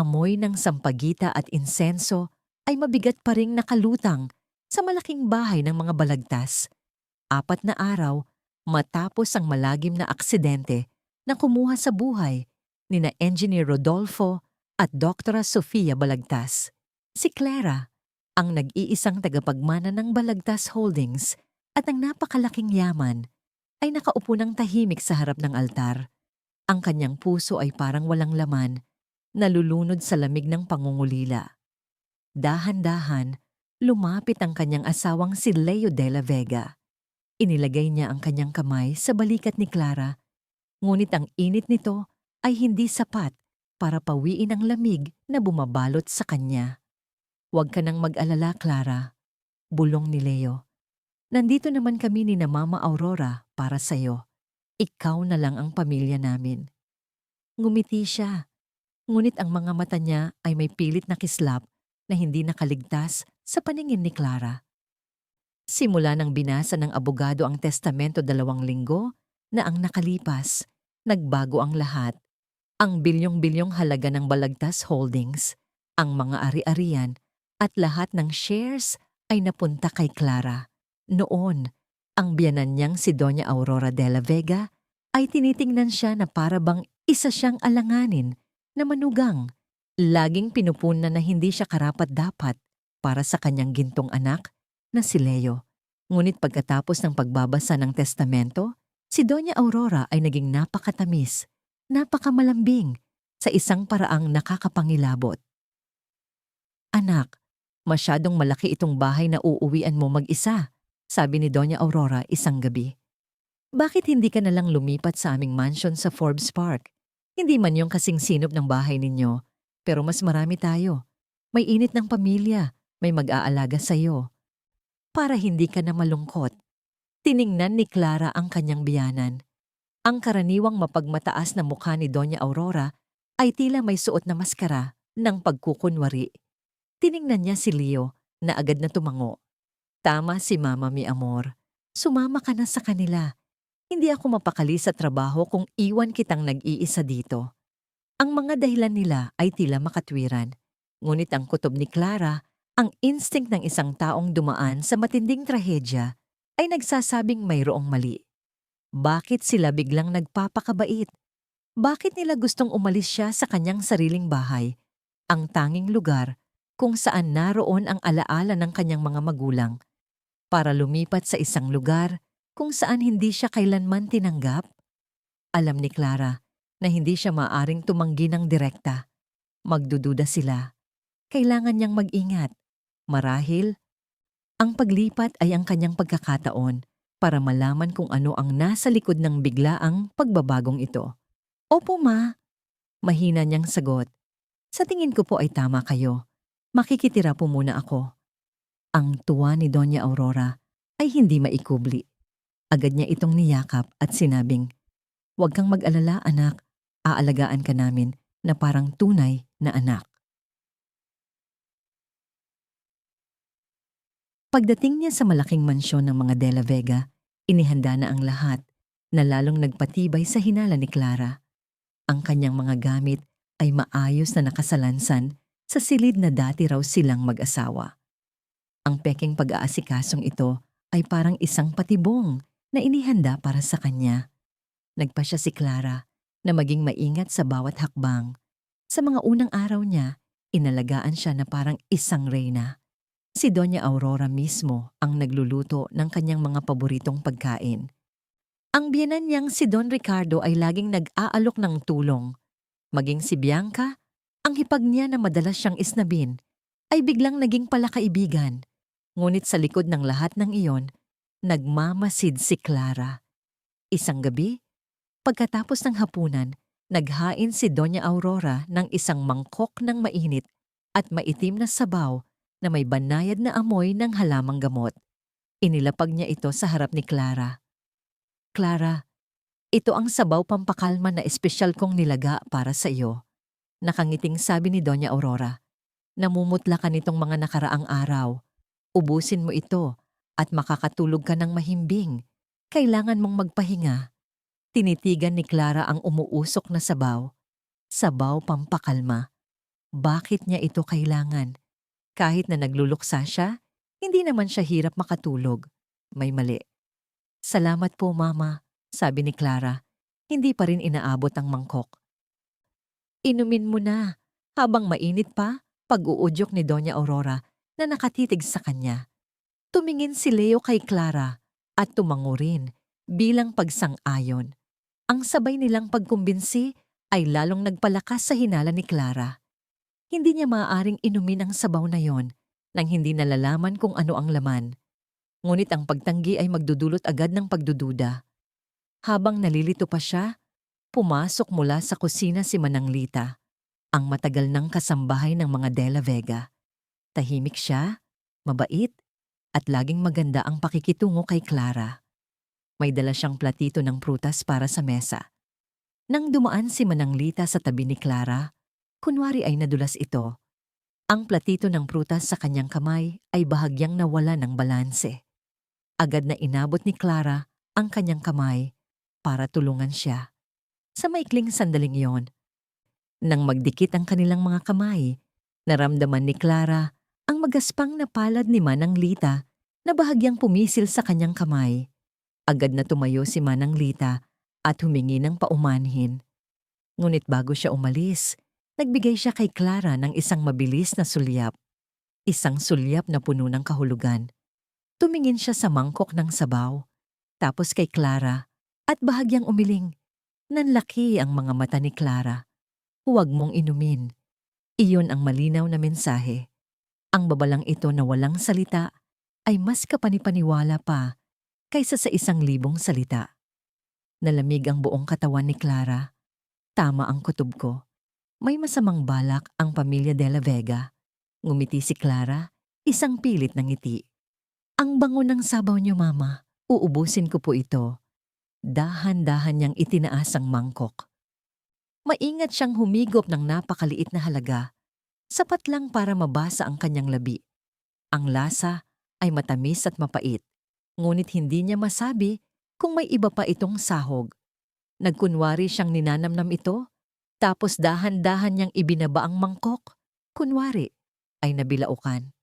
amoy ng sampagita at insenso ay mabigat pa ring nakalutang sa malaking bahay ng mga balagtas. 4 na araw matapos ang malagim na aksidente na kumuha sa buhay nina Engineer Rodolfo at Doktora Sofia Balagtas. Si Clara, ang nag-iisang tagapagmana ng Balagtas Holdings at ang napakalaking yaman, ay nakaupo ng tahimik sa harap ng altar. Ang kanyang puso ay parang walang laman, nalulunod sa lamig ng pangungulila. Dahan-dahan, lumapit ang kanyang asawang si Leo de la Vega. Inilagay niya ang kanyang kamay sa balikat ni Clara, ngunit ang init nito ay hindi sapat para pawiin ang lamig na bumabalot sa kanya. "Huwag ka nang mag-alala, Clara," bulong ni Leo. "Nandito naman kami ni na Mama Aurora para sa'yo. Ikaw na lang ang pamilya namin." Ngumiti siya, ngunit ang mga mata niya ay may pilit na kislap na hindi nakaligtas sa paningin ni Clara. Simula nang binasa ng abogado ang testamento 2 linggo na ang nakalipas, nagbago ang lahat. Ang bilyong-bilyong halaga ng Balagtas Holdings, ang mga ari-arian at lahat ng shares ay napunta kay Clara. Noon, ang biyanan niyang si Doña Aurora de la Vega ay tinitingnan siya na para bang isa siyang alanganin na manugang. Laging pinupunan na hindi siya karapat-dapat para sa kanyang gintong anak na si Leo. Ngunit pagkatapos ng pagbabasa ng testamento, si Doña Aurora ay naging napakatamis, napakamalambing, sa isang paraang nakakapangilabot. "Anak, masyadong malaki itong bahay na uuwian mo mag-isa," sabi ni Doña Aurora isang gabi. "Bakit hindi ka nalang lumipat sa aming mansion sa Forbes Park? Hindi man yung kasing sinop ng bahay ninyo, pero mas marami tayo. May init ng pamilya, may mag-aalaga sa'yo. Para hindi ka na malungkot." Tiningnan ni Clara ang kanyang biyanan. Ang karaniwang mapagmataas na mukha ni Doña Aurora ay tila may suot na maskara ng pagkukunwari. Tiningnan niya si Leo na agad na tumango. "Tama si Mama, mi amor. Sumama ka na sa kanila. Hindi ako mapakali sa trabaho kung iwan kitang nag-iisa dito." Ang mga dahilan nila ay tila makatwiran. Ngunit ang kutob ni Clara, ang instinct ng isang taong dumaan sa matinding trahedya, ay nagsasabing mayroong mali. Bakit sila biglang nagpapakabait? Bakit nila gustong umalis siya sa kanyang sariling bahay, ang tanging lugar kung saan naroon ang alaala ng kanyang mga magulang, para lumipat sa isang lugar kung saan hindi siya kailanman tinanggap? Alam ni Clara na hindi siya maaring tumanggi ng direkta. Magdududa sila. Kailangan niyang mag-ingat. Marahil, ang paglipat ay ang kanyang pagkakataon para malaman kung ano ang nasa likod ng biglaang pagbabagong ito. "Opo, Ma." Mahina niyang sagot. "Sa tingin ko po ay tama kayo. Makikitira po muna ako." Ang tuwa ni Doña Aurora ay hindi maikubli. Agad niya itong niyakap at sinabing, "Huwag kang mag-alala, anak. Aalagaan ka namin na parang tunay na anak." Pagdating niya sa malaking mansyon ng mga De la Vega, inihanda na ang lahat, na lalong nagpatibay sa hinala ni Clara. Ang kanyang mga gamit ay maayos na nakasalansan sa silid na dati raw silang mag-asawa. Ang peking pag-aasikasong ito ay parang isang patibong na inihanda para sa kanya. Nagpasya si Clara na maging maingat sa bawat hakbang. Sa mga unang araw niya, inalagaan siya na parang isang reyna. Si Doña Aurora mismo ang nagluluto ng kanyang mga paboritong pagkain. Ang biyenan niyang si Don Ricardo ay laging nag-aalok ng tulong. Maging si Bianca, ang hipag niya na madalas siyang isnabin, ay biglang naging palakaibigan. Ngunit sa likod ng lahat ng iyon, nagmamasid si Clara. Isang gabi, pagkatapos ng hapunan, naghain si Doña Aurora ng isang mangkok ng mainit at maitim na sabaw na may banayad na amoy ng halamang gamot. Inilapag niya ito sa harap ni Clara. "Clara, ito ang sabaw pampakalma na espesyal kong nilaga para sa iyo." Nakangiting sabi ni Doña Aurora. "Namumutla ka nitong mga nakaraang araw. Ubusin mo ito at makakatulog ka ng mahimbing. Kailangan mong magpahinga." Tinitigan ni Clara ang umuusok na sabaw. Sabaw pampakalma. bakit niya ito kailangan. Kahit na nagluluksa siya, hindi naman siya hirap makatulog. May mali. Salamat po, Mama, sabi ni Clara. Hindi pa rin inaabot ang mangkok. Inumin mo na. Habang mainit pa, pag-uudyok ni Doña Aurora na nakatitig sa kanya. Tumingin si Leo kay Clara at tumango rin bilang pagsang-ayon. Ang sabay nilang pagkumbinsi ay lalong nagpalakas sa hinala ni Clara. Hindi niya maaaring inumin ang sabaw na yon nang hindi nalalaman kung ano ang laman. Ngunit ang pagtanggi ay magdudulot agad ng pagdududa. Habang nalilito pa siya, pumasok mula sa kusina si Manang Lita, ang matagal ng kasambahay ng mga De La Vega. Tahimik siya, mabait, at laging maganda ang pakikitungo kay Clara. May dala siyang platito ng prutas para sa mesa. Nang dumaan si Manang Lita sa tabi ni Clara, kunwari ay nadulas ito. Ang platito ng prutas sa kanyang kamay ay bahagyang nawala ng balanse. Agad na inabot ni Clara ang kanyang kamay para tulungan siya. Sa maikling sandaling yon, nang magdikit ang kanilang mga kamay, naramdaman ni Clara ang magaspang na palad ni Manang Lita na bahagyang pumisil sa kanyang kamay. Agad na tumayo si Manang Lita at humingi ng paumanhin. Ngunit bago siya umalis, nagbigay siya kay Clara ng isang mabilis na sulyap. Isang sulyap na puno ng kahulugan. Tumingin siya sa mangkok ng sabaw, tapos kay Clara at bahagyang umiling. Nanlaki ang mga mata ni Clara. Huwag mong inumin. Iyon ang malinaw na mensahe. Ang babalang ito na walang salita ay mas kapanipaniwala pa kaysa sa 1,000 salita. Nalamig ang buong katawan ni Clara. Tama ang kutob ko. May masamang balak ang pamilya De La Vega. Ngumiti si Clara, isang pilit na ngiti. Ang bango ng sabaw niyo, Mama. Uubusin ko po ito. Dahan-dahan niyang itinaas ang mangkok. Maingat siyang humigop ng napakaliit na halaga. Sapat lang para mabasa ang kanyang labi. Ang lasa ay matamis at mapait. Ngunit hindi niya masabi kung may iba pa itong sahog. Nagkunwari siyang ninanamnam ito, tapos dahan-dahan niyang ibinaba ang mangkok. Kunwari ay nabilaukan.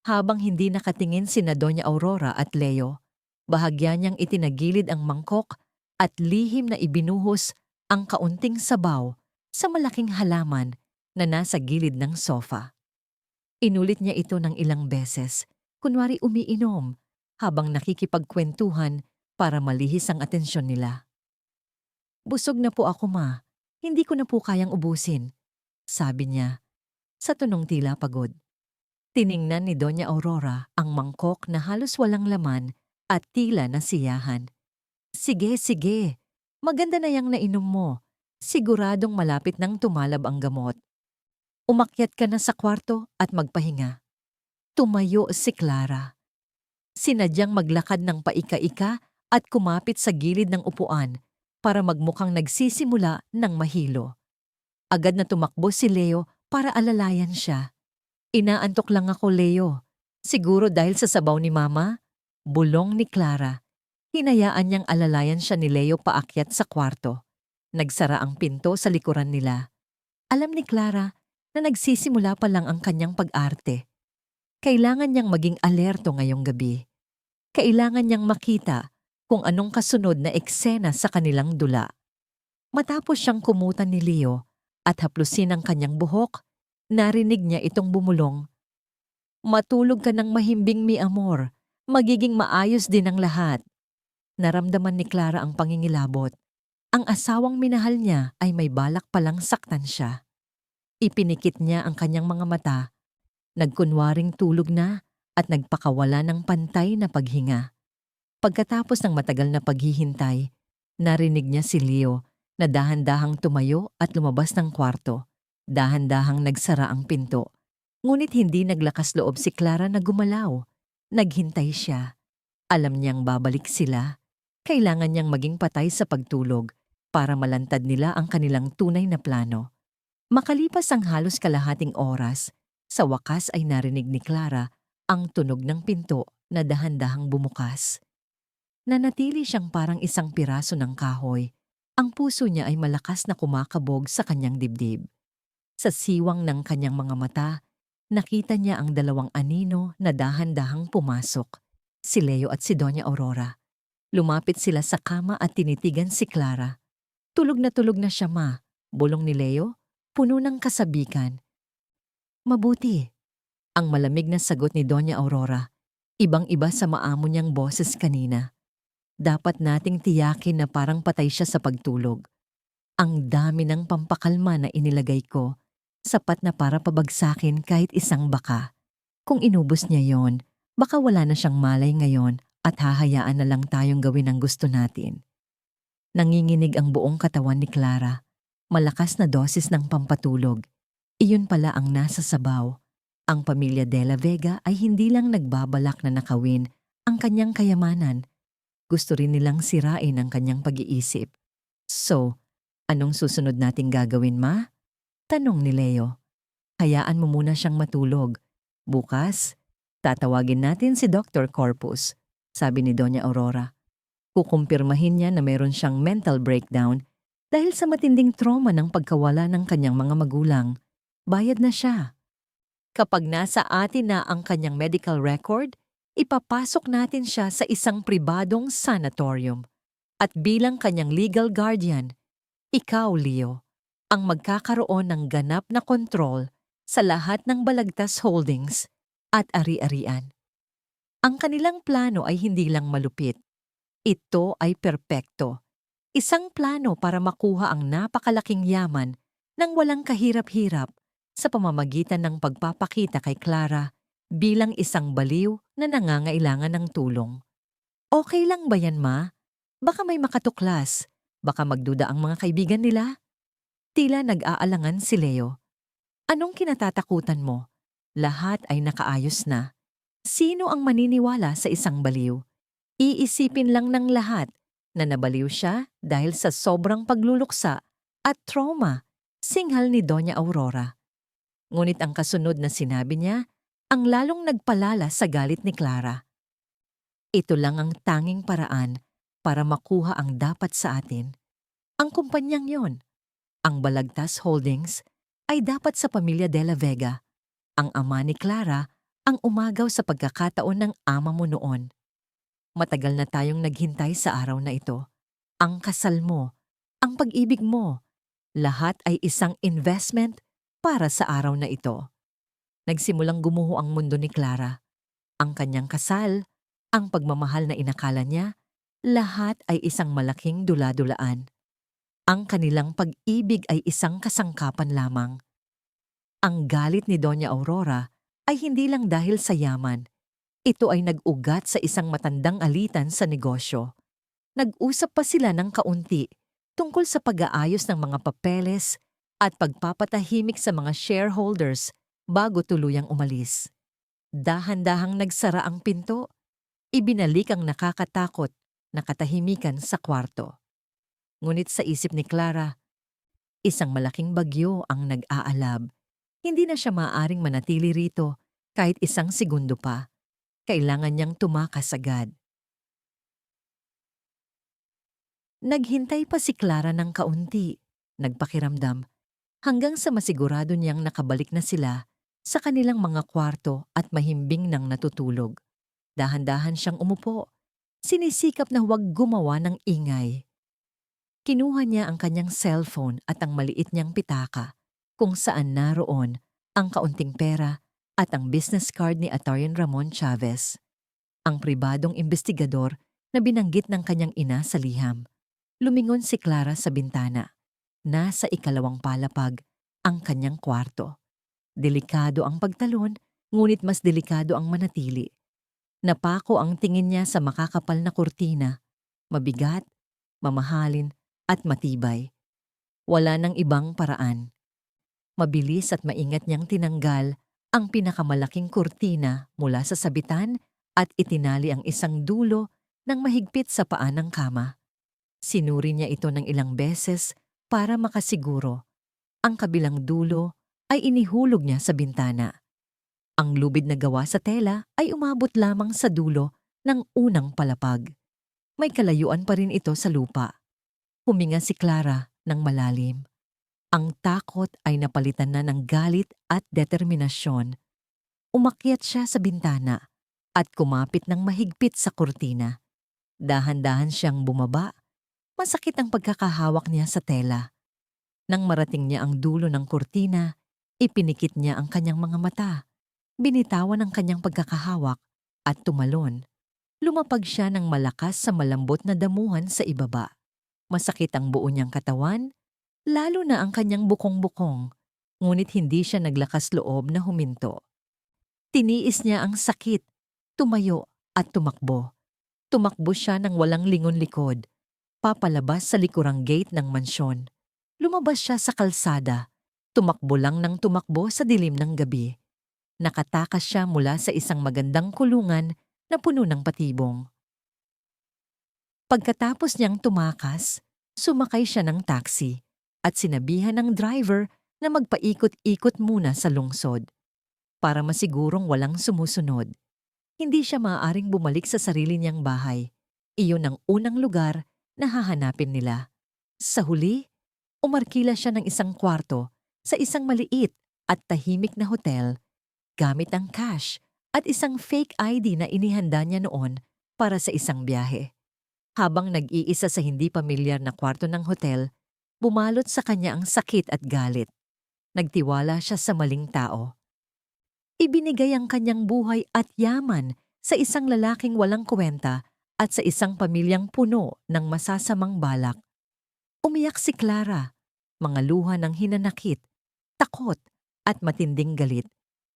Habang hindi nakatingin sina Doña Aurora at Leo, bahagya niyang itinagilid ang mangkok at lihim na ibinuhos ang kaunting sabaw sa malaking halaman na nasa gilid ng sofa. Inulit niya ito ng ilang beses, kunwari umiinom, habang nakikipagkwentuhan para malihis ang atensyon nila. Busog na po ako, Ma. Hindi ko na po kayang ubusin, sabi niya, sa tonong tila pagod. Tiningnan ni Doña Aurora ang mangkok na halos walang laman at tila nasiyahan. Sige, sige. Maganda na yang nainom mo. Siguradong malapit nang tumalab ang gamot. Umakyat ka na sa kwarto at magpahinga. Tumayo si Clara. Sinadyang maglakad ng paika-ika at kumapit sa gilid ng upuan para magmukhang nagsisimula ng mahilo. Agad na tumakbo si Leo para alalayan siya. Inaantok lang ako, Leo. Siguro dahil sa sabaw ni Mama? Bulong ni Clara. Hinayaan niyang alalayan siya ni Leo paakyat sa kwarto. Nagsara ang pinto sa likuran nila. Alam ni Clara na nagsisimula pa lang ang kanyang pag-arte. Kailangan niyang maging alerto ngayong gabi. Kailangan niyang makita kung anong kasunod na eksena sa kanilang dula. Matapos siyang kumutan ni Leo at haplusin ang kanyang buhok, narinig niya itong bumulong. Matulog ka ng mahimbing, mi amor. Magiging maayos din ang lahat. Naramdaman ni Clara ang pangingilabot. Ang asawang minahal niya ay may balak palang saktan siya. Ipinikit niya ang kanyang mga mata. Nagkunwaring tulog na at nagpakawala ng pantay na paghinga. Pagkatapos ng matagal na paghihintay, narinig niya si Leo na dahan-dahang tumayo at lumabas ng kwarto. Dahan-dahang nagsara ang pinto. Ngunit hindi naglakas loob si Clara na gumalaw. Naghintay siya. Alam niyang babalik sila. Kailangan niyang maging patay sa pagtulog para malantad nila ang kanilang tunay na plano. Makalipas ang halos kalahating oras, sa wakas ay narinig ni Clara ang tunog ng pinto na dahan-dahang bumukas. Nanatili siyang parang isang piraso ng kahoy. Ang puso niya ay malakas na kumakabog sa kanyang dibdib. Sa siwang ng kanyang mga mata, nakita niya ang dalawang anino na dahan-dahang pumasok, si Leo at si Doña Aurora. Lumapit sila sa kama at tinitigan si Clara. Tulog na siya, ma. Bulong ni Leo, puno ng kasabikan. Mabuti. Ang malamig na sagot ni Doña Aurora. Ibang-iba sa maamo niyang boses kanina. Dapat nating tiyakin na parang patay siya sa pagtulog. Ang dami ng pampakalma na inilagay ko, sapat na para pabagsakin kahit isang baka. Kung inubos niya yon, baka wala na siyang malay ngayon at hahayaan na lang tayong gawin ang gusto natin. Nanginginig ang buong katawan ni Clara. Malakas na dosis ng pampatulog. Iyon pala ang nasa sabaw. Ang pamilya De La Vega ay hindi lang nagbabalak na nakawin ang kanyang kayamanan. Gusto rin nilang sirain ang kanyang pag-iisip. So, anong susunod nating gagawin, ma? Tanong ni Leo. Hayaan mo muna siyang matulog. Bukas, tatawagin natin si Dr. Corpus, sabi ni Doña Aurora. Kukumpirmahin niya na meron siyang mental breakdown dahil sa matinding trauma ng pagkawala ng kanyang mga magulang. Bayad na siya. Kapag nasa atin na ang kanyang medical record, ipapasok natin siya sa isang pribadong sanatorium. At bilang kanyang legal guardian, ikaw, Leo, ang magkakaroon ng ganap na kontrol sa lahat ng Balagtas Holdings at ari-arian. Ang kanilang plano ay hindi lang malupit. Ito ay perpekto. Isang plano para makuha ang napakalaking yaman ng walang kahirap-hirap sa pamamagitan ng pagpapakita kay Clara bilang isang baliw na nangangailangan ng tulong. Okay lang ba yan, ma? Baka may makatuklas. Baka magduda ang mga kaibigan nila. Tila nag-aalangan si Leo. Anong kinatatakutan mo? Lahat ay nakaayos na. Sino ang maniniwala sa isang baliw? Iisipin lang ng lahat na nabaliw siya dahil sa sobrang pagluluksa at trauma, singhal ni Doña Aurora. Ngunit ang kasunod na sinabi niya ang lalong nagpalala sa galit ni Clara. Ito lang ang tanging paraan para makuha ang dapat sa atin. Ang kumpanyang yon, ang Balagtas Holdings, ay dapat sa pamilya De La Vega. Ang ama ni Clara ang umagaw sa pagkakataon ng ama mo noon. Matagal na tayong naghintay sa araw na ito. Ang kasal mo, ang pag-ibig mo, lahat ay isang investment para sa araw na ito. Nagsimulang gumuho ang mundo ni Clara. Ang kanyang kasal, ang pagmamahal na inakala niya, lahat ay isang malaking dula-dulaan. Ang kanilang pag-ibig ay isang kasangkapan lamang. Ang galit ni Doña Aurora ay hindi lang dahil sa yaman. Ito ay nag-ugat sa isang matandang alitan sa negosyo. Nag-usap pa sila ng kaunti tungkol sa pag-aayos ng mga papeles at pagpapatahimik sa mga shareholders bago tuluyang umalis. Dahan-dahang nagsara ang pinto. Ibinalik ang nakakatakot na katahimikan sa kwarto. Ngunit sa isip ni Clara, isang malaking bagyo ang nag-aalab. Hindi na siya maaaring manatili rito kahit isang segundo pa. Kailangan niyang tumakas agad. Naghintay pa si Clara ng kaunti, nagpakiramdam, hanggang sa masigurado niyang nakabalik na sila sa kanilang mga kwarto at mahimbing nang natutulog. Dahan-dahan siyang umupo, sinisikap na huwag gumawa ng ingay. Kinuha niya ang kanyang cellphone at ang maliit niyang pitaka kung saan naroon ang kaunting pera at ang business card ni Attorney Ramon Chavez, ang pribadong investigador na binanggit ng kanyang ina sa liham. Lumingon si Clara sa bintana. Nasa ikalawang palapag ang kanyang kwarto. Delikado ang pagtalon, ngunit mas delikado ang manatili. Napako ang tingin niya sa makakapal na kurtina, mabigat, mamahalin, at matibay. Wala nang ibang paraan. Mabilis at maingat niyang tinanggal ang pinakamalaking kurtina mula sa sabitan at itinali ang isang dulo ng mahigpit sa paa ng kama. Sinuri niya ito ng ilang beses para makasiguro. Ang kabilang dulo ay inihulog niya sa bintana. Ang lubid na gawa sa tela ay umabot lamang sa dulo ng unang palapag. May kalayuan pa rin ito sa lupa. Huminga si Clara ng malalim. Ang takot ay napalitan na ng galit at determinasyon. Umakyat siya sa bintana at kumapit ng mahigpit sa kurtina. Dahan-dahan siyang bumaba. Masakit ang pagkakahawak niya sa tela. Nang marating niya ang dulo ng kurtina, ipinikit niya ang kanyang mga mata. Binitawan ang kanyang pagkakahawak at tumalon. Lumapag siya ng malakas sa malambot na damuhan sa ibaba. Masakit ang buo niyang katawan, lalo na ang kanyang bukong-bukong, ngunit hindi siya naglakas loob na huminto. Tiniis niya ang sakit, tumayo at tumakbo. Tumakbo siya ng walang lingon likod, papalabas sa likurang gate ng mansyon. Lumabas siya sa kalsada, tumakbo lang ng tumakbo sa dilim ng gabi. Nakatakas siya mula sa isang magandang kulungan na puno ng patibong. Pagkatapos niyang tumakas, sumakay siya ng taxi at sinabihan ng driver na magpaikot-ikot muna sa lungsod. Para masigurong walang sumusunod, hindi siya maaaring bumalik sa sarili niyang bahay. Iyon ang unang lugar na hahanapin nila. Sa huli, umarkila siya ng isang kwarto sa isang maliit at tahimik na hotel gamit ang cash at isang fake ID na inihanda niya noon para sa isang biyahe. Habang nag-iisa sa hindi pamilyar na kwarto ng hotel, bumalot sa kanya ang sakit at galit. Nagtiwala siya sa maling tao. Ibinigay ang kanyang buhay at yaman sa isang lalaking walang kwenta at sa isang pamilyang puno ng masasamang balak. Umiyak si Clara, mga luha ng hinanakit, takot at matinding galit.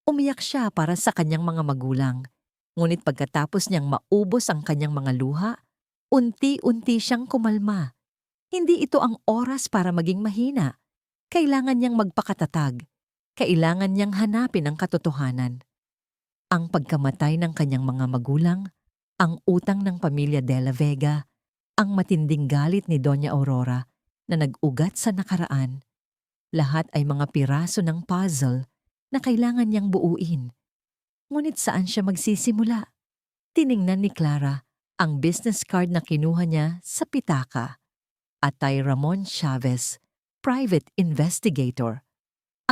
Umiyak siya para sa kanyang mga magulang. Ngunit pagkatapos niyang maubos ang kanyang mga luha, unti-unti siyang kumalma. Hindi ito ang oras para maging mahina. Kailangan niyang magpakatatag. Kailangan niyang hanapin ang katotohanan. Ang pagkamatay ng kanyang mga magulang, ang utang ng pamilya De La Vega, ang matinding galit ni Doña Aurora na nag-ugat sa nakaraan. Lahat ay mga piraso ng puzzle na kailangan niyang buuin. Ngunit saan siya magsisimula? Tiningnan ni Clara ang business card na kinuha niya sa pitaka. Atay Ramon Chavez, private investigator.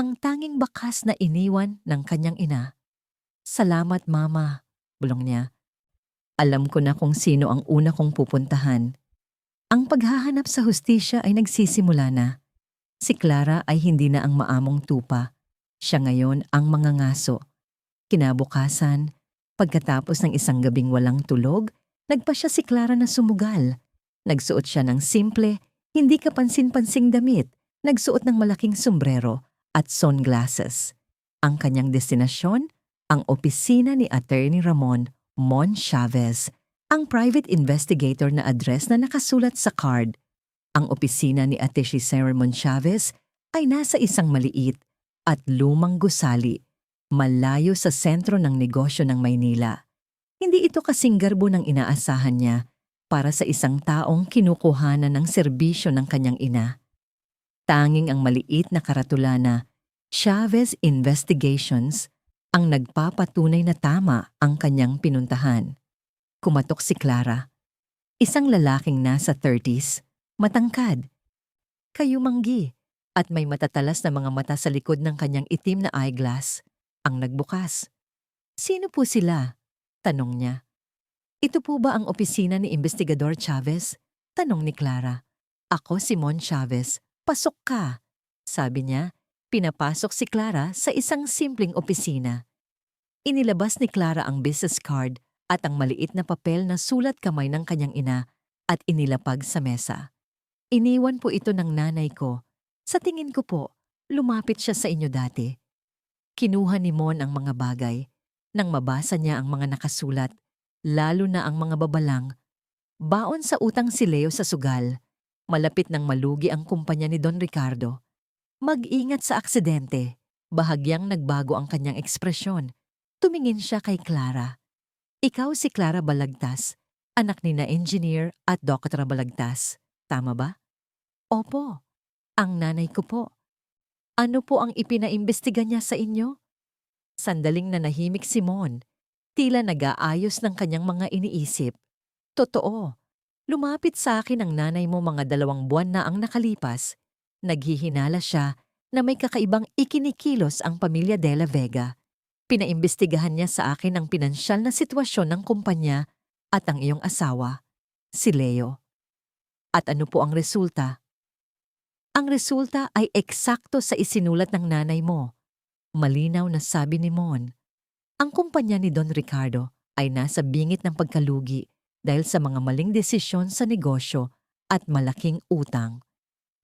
Ang tanging bakas na iniwan ng kanyang ina. "Salamat, Mama," bulong niya. "Alam ko na kung sino ang una kong pupuntahan." Ang paghahanap sa hustisya ay nagsisimula na. Si Clara ay hindi na ang maamong tupa. Siya ngayon ang mangangaso. Kinabukasan, pagkatapos ng isang gabing walang tulog, nagpa siya si Clara na sumugal. Nagsuot siya ng simple, hindi kapansin-pansing damit. Nagsuot ng malaking sombrero at sunglasses. Ang kanyang destinasyon, ang opisina ni Attorney Ramon Mon Chavez, ang private investigator na address na nakasulat sa card. Ang opisina ni Ate Giselle Mon Chavez ay nasa isang maliit at lumang gusali, malayo sa sentro ng negosyo ng Maynila. Hindi ito kasing garbo ng inaasahan niya para sa isang taong kinukuhanan ng serbisyo ng kanyang ina. Tanging ang maliit na karatula na Chavez Investigations ang nagpapatunay na tama ang kanyang pinuntahan. Kumatok si Clara. Isang lalaking nasa 30s, matangkad, kayumanggi, at may matatalas na mga mata sa likod ng kanyang itim na eyeglass, ang nagbukas. "Sino po sila?" tanong niya. "Ito po ba ang opisina ni Investigador Chavez?" tanong ni Clara. "Ako si Mon Chavez. Pasok ka," sabi niya. Pinapasok si Clara sa isang simpleng opisina. Inilabas ni Clara ang business card at ang maliit na papel na sulat kamay ng kanyang ina at inilapag sa mesa. "Iniwan po ito ng nanay ko. Sa tingin ko po, lumapit siya sa inyo dati." Kinuha ni Mon ang mga bagay. Nang mabasa niya ang mga nakasulat, lalo na ang mga babalang, "Baon sa utang si Leo sa sugal. Malapit nang malugi ang kumpanya ni Don Ricardo. Mag-ingat sa aksidente." Bahagyang nagbago ang kanyang ekspresyon. Tumingin siya kay Clara. "Ikaw si Clara Balagtas, anak ni na engineer at Dr. Balagtas. Tama ba?" "Opo, ang nanay ko po." "Ano po ang ipinaimbestiga niya sa inyo?" Sandaling nanahimik si Mon. Tila nag-aayos ng kanyang mga iniisip. "Totoo. Lumapit sa akin ang nanay mo mga 2 buwan na ang nakalipas. Naghihinala siya na may kakaibang ikinikilos ang pamilya De La Vega. Pinaimbestigahan niya sa akin ang pinansyal na sitwasyon ng kumpanya at ang iyong asawa, si Leo. At ano po ang resulta? Ang resulta ay eksakto sa isinulat ng nanay mo. Malinaw na sabi ni Mon, ang kumpanya ni Don Ricardo ay nasa bingit ng pagkalugi dahil sa mga maling desisyon sa negosyo at malaking utang.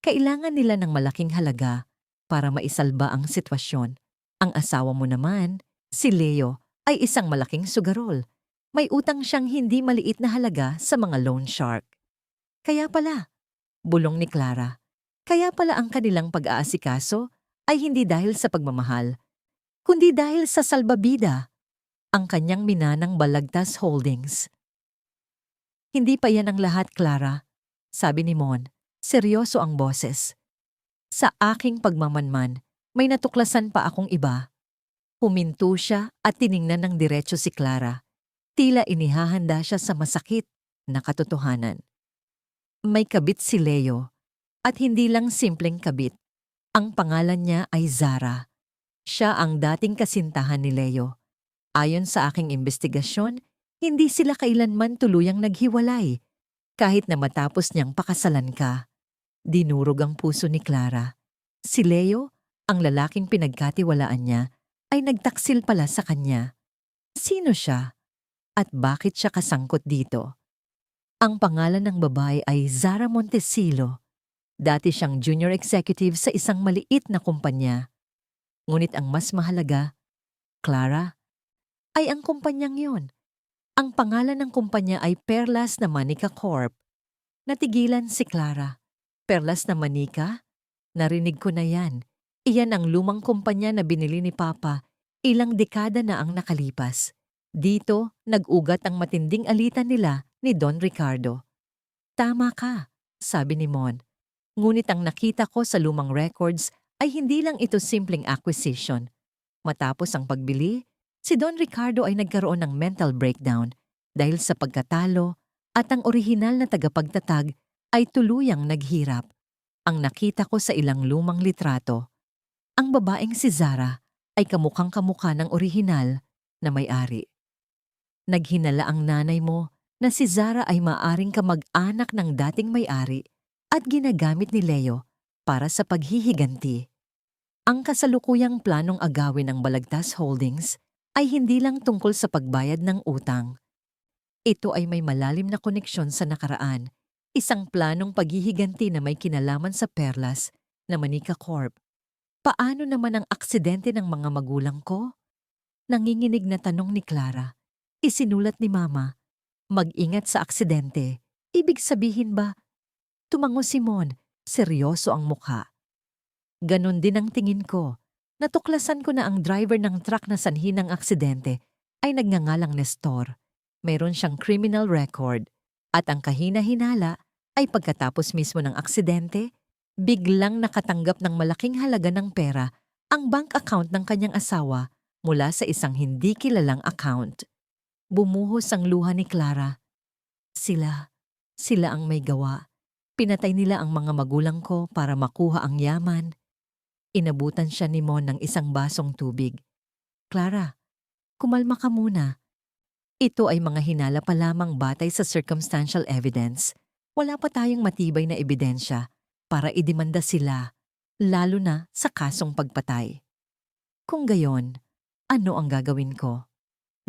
Kailangan nila ng malaking halaga para maisalba ang sitwasyon. Ang asawa mo naman, si Leo, ay isang malaking sugarol. May utang siyang hindi maliit na halaga sa mga loan shark. Kaya pala, bulong ni Clara, kaya pala ang kanilang pag-aasikaso ay hindi dahil sa pagmamahal, kundi dahil sa salbabida, ang kanyang minanang Balagtas Holdings. Hindi pa yan ang lahat, Clara, sabi ni Mon. Seryoso ang boses. Sa aking pagmamanman, may natuklasan pa akong iba. Huminto siya at tiningnan ng diretso si Clara. Tila inihahanda siya sa masakit na katotohanan. May kabit si Leo, at hindi lang simpleng kabit. Ang pangalan niya ay Zara. Siya ang dating kasintahan ni Leo. Ayon sa aking investigasyon, hindi sila kailanman tuluyang naghiwalay. Kahit na matapos niyang pakasalan ka. Dinurog ang puso ni Clara. Si Leo, ang lalaking pinagkatiwalaan niya, ay nagtaksil pala sa kanya. Sino siya? At bakit siya kasangkot dito? Ang pangalan ng babae ay Zara Montesilo. Dati siyang junior executive sa isang maliit na kumpanya. Ngunit ang mas mahalaga, Clara, ay ang kumpanyang yon. Ang pangalan ng kumpanya ay Perlas na Manica Corp. Natigilan si Clara. Perlas na Manica? Narinig ko na yan. Iyan ang lumang kumpanya na binili ni Papa. Ilang dekada na ang nakalipas. Dito, nag-ugat ang matinding alitan nila ni Don Ricardo. Tama ka, sabi ni Mon. Ngunit ang nakita ko sa lumang records ay hindi lang ito simpleng acquisition. Matapos ang pagbili, si Don Ricardo ay nagkaroon ng mental breakdown dahil sa pagkatalo at ang orihinal na tagapagtatag ay tuluyang naghirap. Ang nakita ko sa ilang lumang litrato, ang babaeng si Zara ay kamukhang-kamukha ng orihinal na may-ari. Naghinala ang nanay mo na si Zara ay maaring kamag-anak ng dating may-ari at ginagamit ni Leo para sa paghihiganti. Ang kasalukuyang planong agawin ng Balagtas Holdings ay hindi lang tungkol sa pagbayad ng utang. Ito ay may malalim na koneksyon sa nakaraan, isang planong paghihiganti na may kinalaman sa Perlas na Manica Corp. Paano naman ang aksidente ng mga magulang ko? Nanginginig na tanong ni Clara. Isinulat ni Mama, mag-ingat sa aksidente. Ibig sabihin ba? Tumango si Mon, seryoso ang mukha. Ganon din ang tingin ko. Natuklasan ko na ang driver ng truck na sanhi ng aksidente ay nagngangalang Nestor. Mayroon siyang criminal record. At ang kahina-hinala ay pagkatapos mismo ng aksidente, biglang nakatanggap ng malaking halaga ng pera ang bank account ng kanyang asawa mula sa isang hindi kilalang account. Bumuhos ang luha ni Clara. Sila ang may gawa. Pinatay nila ang mga magulang ko para makuha ang yaman. Inabutan siya ni Mon ng isang basong tubig. Clara, kumalma ka muna. Ito ay mga hinala pa lamang batay sa circumstantial evidence. Wala pa tayong matibay na ebidensya para idemanda sila, lalo na sa kasong pagpatay. Kung gayon, ano ang gagawin ko?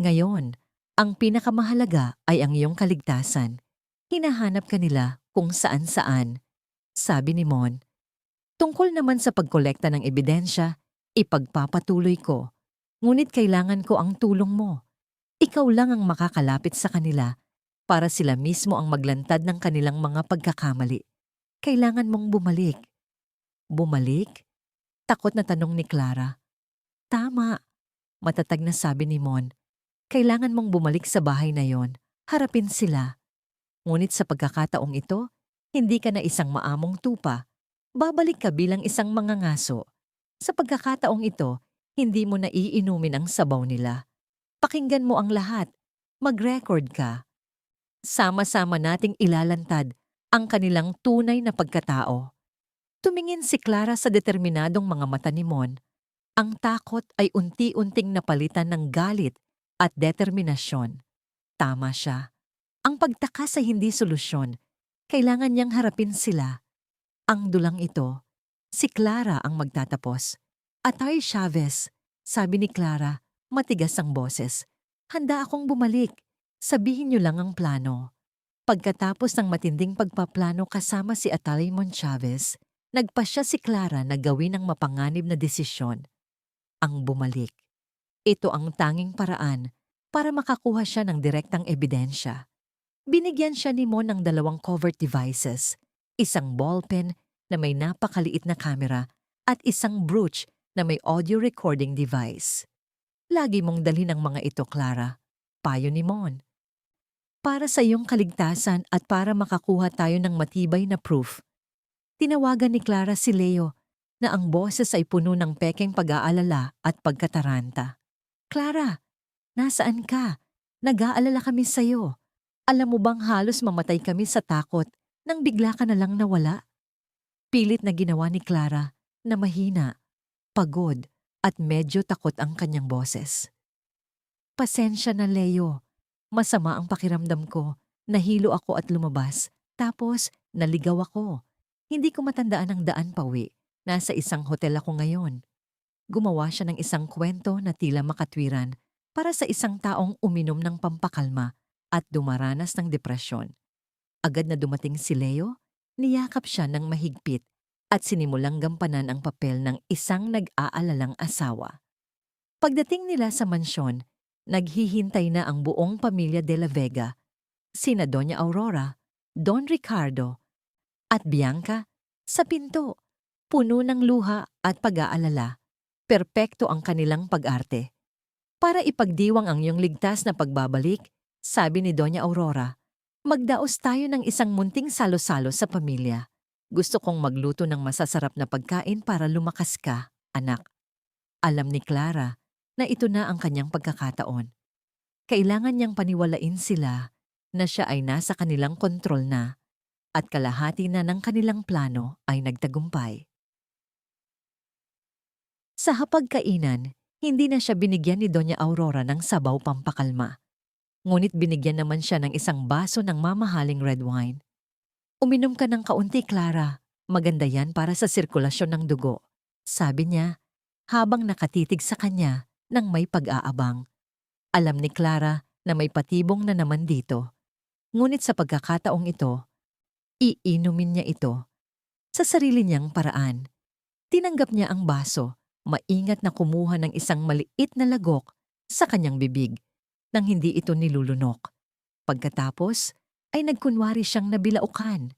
Ngayon, ang pinakamahalaga ay ang iyong kaligtasan. Hinahanap ka nila kung saan-saan. Sabi ni Mon, tungkol naman sa pagkolekta ng ebidensya, ipagpapatuloy ko. Ngunit kailangan ko ang tulong mo. Ikaw lang ang makakalapit sa kanila para sila mismo ang maglantad ng kanilang mga pagkakamali. Kailangan mong bumalik. Bumalik? Takot na tanong ni Clara. Tama, matatag na sabi ni Mon. Kailangan mong bumalik sa bahay na yon. Harapin sila. Ngunit sa pagkakataong ito, hindi ka na isang maamong tupa. Babalik ka bilang isang mangangaso. Sa pagkakataong ito, hindi mo na iinumin ang sabaw nila. Pakinggan mo ang lahat. Mag-record ka. Sama-sama nating ilalantad ang kanilang tunay na pagkatao. Tumingin si Clara sa determinadong mga mata ni Mon. Ang takot ay unti-unting napalitan ng galit at determinasyon. Tama siya. Ang pagtakas ay hindi solusyon. Kailangan niyang harapin sila. Ang dulang ito, si Clara ang magtatapos. Atay Chavez, sabi ni Clara, matigas ang boses. Handa akong bumalik. Sabihin niyo lang ang plano. Pagkatapos ng matinding pagpaplano kasama si Atay Chavez, nagpasya si Clara na gawin ang mapanganib na desisyon. Ang bumalik. Ito ang tanging paraan para makakuha siya ng direktang ebidensya. Binigyan siya ni Mon ng 2 covert devices, isang ballpen na may napakaliit na kamera at isang brooch na may audio recording device. Lagi mong dalhin ang mga ito, Clara. Payo ni Mon. Para sa iyong kaligtasan at para makakuha tayo ng matibay na proof. Tinawagan ni Clara si Leo na ang boses ay puno ng pekeng pag-aalala at pagkataranta. Clara, nasaan ka? Nag-aalala kami sa'yo. Alam mo bang halos mamatay kami sa takot nang bigla ka na lang nawala? Pilit na ginawa ni Clara na mahina, pagod at medyo takot ang kanyang boses. Pasensya na, Leo. Masama ang pakiramdam ko. Nahilo ako at lumabas. Tapos, naligaw ako. Hindi ko matandaan ang daan pauwi. Nasa isang hotel ako ngayon. Gumawa siya ng isang kwento na tila makatwiran para sa isang taong uminom ng pampakalma at dumaranas ng depresyon. Agad na dumating si Leo, niyakap siya ng mahigpit at sinimulang gampanan ang papel ng isang nag-aalalang asawa. Pagdating nila sa mansyon, naghihintay na ang buong pamilya de la Vega, sina Doña Aurora, Don Ricardo, at Bianca sa pinto, puno ng luha at pag-aalala. Perpekto ang kanilang pag-arte. Para ipagdiwang ang iyong ligtas na pagbabalik, sabi ni Doña Aurora, magdaos tayo ng isang munting salo-salo sa pamilya. Gusto kong magluto ng masasarap na pagkain para lumakas ka, anak. Alam ni Clara na ito na ang kanyang pagkakataon. Kailangan niyang paniwalain sila na siya ay nasa kanilang kontrol na at kalahati na ng kanilang plano ay nagtagumpay. Sa hapagkainan, hindi na siya binigyan ni Doña Aurora ng sabaw pampakalma. Ngunit binigyan naman siya ng isang baso ng mamahaling red wine. Uminom ka ng kaunti, Clara. Maganda yan para sa sirkulasyon ng dugo. Sabi niya, habang nakatitig sa kanya ng may pag-aabang. Alam ni Clara na may patibong na naman dito. Ngunit sa pagkakataong ito, iinumin niya ito. Sa sarili niyang paraan. Tinanggap niya ang baso, maingat na kumuha ng isang maliit na lagok sa kanyang bibig nang hindi ito nilulunok. Pagkatapos ay nagkunwari siyang nabilaukan,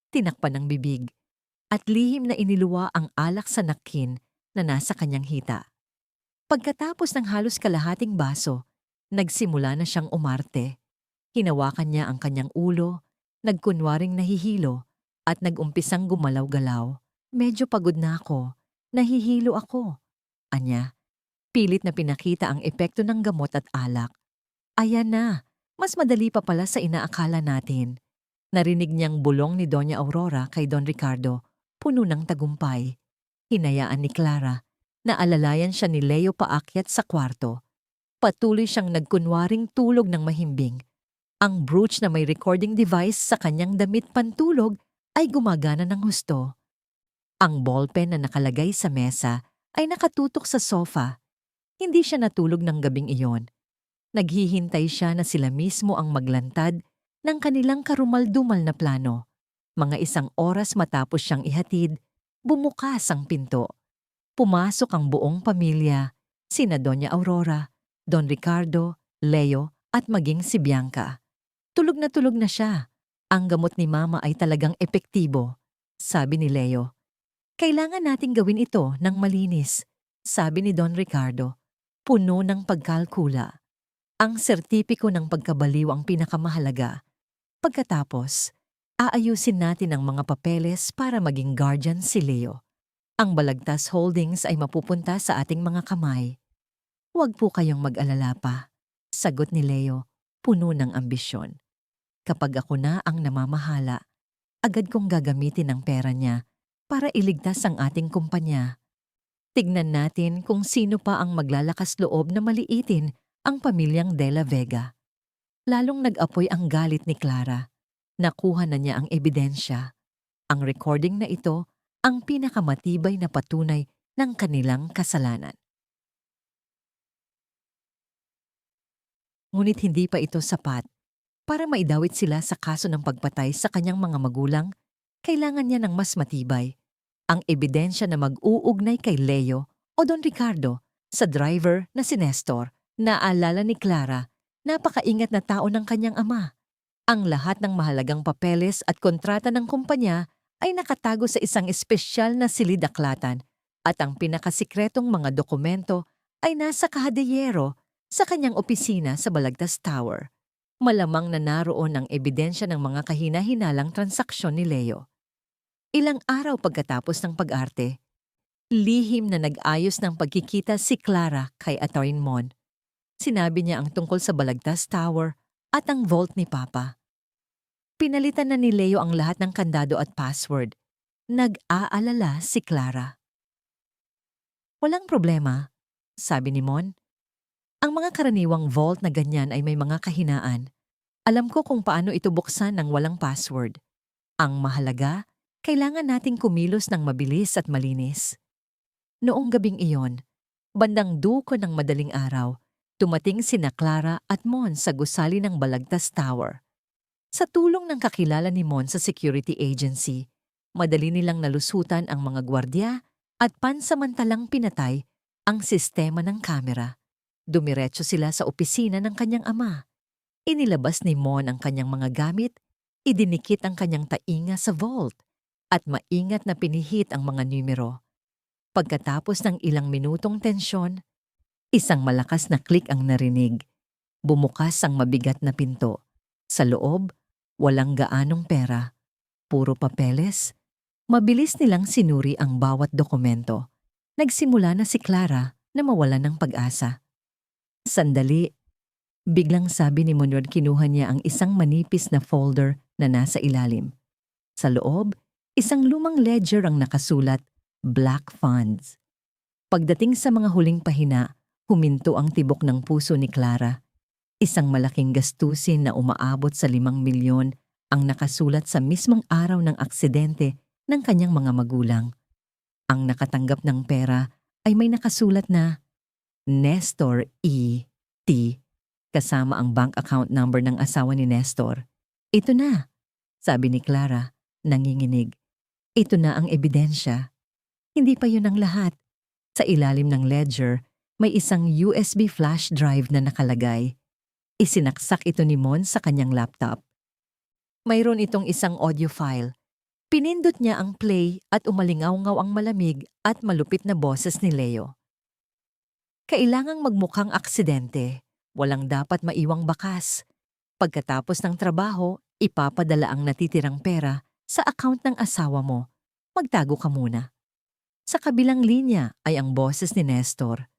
tinakpan ng bibig, at lihim na iniluwa ang alak sa nakin na nasa kanyang hita. Pagkatapos ng halos kalahating baso, nagsimula na siyang umarte. Hinawakan niya ang kanyang ulo, nagkunwaring nahihilo, at nagumpisang gumalaw-galaw. Medyo pagod na ako, nahihilo ako. Anya, pilit na pinakita ang epekto ng gamot at alak. Ayan na, mas madali pa pala sa inaakala natin. Narinig niyang bulong ni Doña Aurora kay Don Ricardo, puno ng tagumpay. Hinayaan ni Clara na alalayan siya ni Leo paakyat sa kwarto. Patuloy siyang nagkunwaring tulog ng mahimbing. Ang brooch na may recording device sa kanyang damit pantulog ay gumagana ng husto. Ang ballpen na nakalagay sa mesa ay nakatutok sa sofa. Hindi siya natulog ng gabing iyon. Naghihintay siya na sila mismo ang maglantad ng kanilang karumal-dumal na plano. Mga 1 oras matapos siyang ihatid, bumukas ang pinto. Pumasok ang buong pamilya, sina Doña Aurora, Don Ricardo, Leo at maging si Bianca. Tulog na siya. Ang gamot ni Mama ay talagang epektibo, sabi ni Leo. Kailangan nating gawin ito ng malinis, sabi ni Don Ricardo, puno ng pagkalkula. Ang sertipiko ng pagkabaliw ang pinakamahalaga. Pagkatapos, aayusin natin ang mga papeles para maging guardian si Leo. Ang Balagtas Holdings ay mapupunta sa ating mga kamay. Huwag po kayong mag-alala pa, sagot ni Leo, puno ng ambisyon. Kapag ako na ang namamahala, agad kong gagamitin ang pera niya para iligtas ang ating kumpanya. Tignan natin kung sino pa ang maglalakas loob na maliitin ang pamilyang De La Vega. Lalong nag-apoy ang galit ni Clara. Nakuha na niya ang ebidensya. Ang recording na ito ang pinakamatibay na patunay ng kanilang kasalanan. Ngunit hindi pa ito sapat. Para maidawit sila sa kaso ng pagpatay sa kanyang mga magulang, kailangan niya ng mas matibay. Ang ebidensya na mag-uugnay kay Leo o Don Ricardo sa driver na si Nestor. Naalala ni Clara, napakaingat na tao ng kanyang ama. Ang lahat ng mahalagang papeles at kontrata ng kumpanya ay nakatago sa isang espesyal na silid-aklatan at ang pinakasikretong mga dokumento ay nasa kahadeyero sa kanyang opisina sa Balagtas Tower. Malamang na naroon ang ebidensya ng mga kahina-hinalang transaksyon ni Leo. Ilang araw pagkatapos ng pag-arte, lihim na nag-ayos ng pagkikita si Clara kay Atty. Mon. Sinabi niya ang tungkol sa Balagtas Tower at ang vault ni Papa. Pinalitan na ni Leo ang lahat ng kandado at password. Nag-aalala si Clara. Walang problema, sabi ni Mon. Ang mga karaniwang vault na ganyan ay may mga kahinaan. Alam ko kung paano ito buksan ng walang password. Ang mahalaga, kailangan nating kumilos ng mabilis at malinis. Noong gabing iyon, bandang duko ng madaling araw, tumating sina Clara at Mon sa gusali ng Balagtas Tower. Sa tulong ng kakilala ni Mon sa security agency, madali nilang nalusutan ang mga gwardya at pansamantalang pinatay ang sistema ng kamera. Dumiretso sila sa opisina ng kanyang ama. Inilabas ni Mon ang kanyang mga gamit, idinikit ang kanyang tainga sa vault, at maingat na pinihit ang mga numero. Pagkatapos ng ilang minutong tensyon, isang malakas na click ang narinig. Bumukas ang mabigat na pinto. Sa loob, walang gaanong pera, puro papeles. Mabilis nilang sinuri ang bawat dokumento. Nagsimula na si Clara na mawalan ng pag-asa. Sandali, biglang sabi ni Monod kinuha niya ang isang manipis na folder na nasa ilalim. Sa loob, isang lumang ledger ang nakasulat, Black Funds. Pagdating sa mga huling pahina, huminto ang tibok ng puso ni Clara. Isang malaking gastusin na umaabot sa 5 milyon ang nakasulat sa mismong araw ng aksidente ng kanyang mga magulang. Ang nakatanggap ng pera ay may nakasulat na Nestor E. T. kasama ang bank account number ng asawa ni Nestor. Ito na, sabi ni Clara, nanginginig. Ito na ang ebidensya. Hindi pa yun ang lahat. Sa ilalim ng ledger, may isang USB flash drive na nakalagay. Isinaksak ito ni Mon sa kanyang laptop. Mayroon itong isang audio file. Pinindot niya ang play at umalingaw-ngaw ang malamig at malupit na boses ni Leo. Kailangang magmukhang aksidente. Walang dapat maiwang bakas. Pagkatapos ng trabaho, ipapadala ang natitirang pera sa account ng asawa mo. Magtago ka muna. Sa kabilang linya ay ang boses ni Nestor.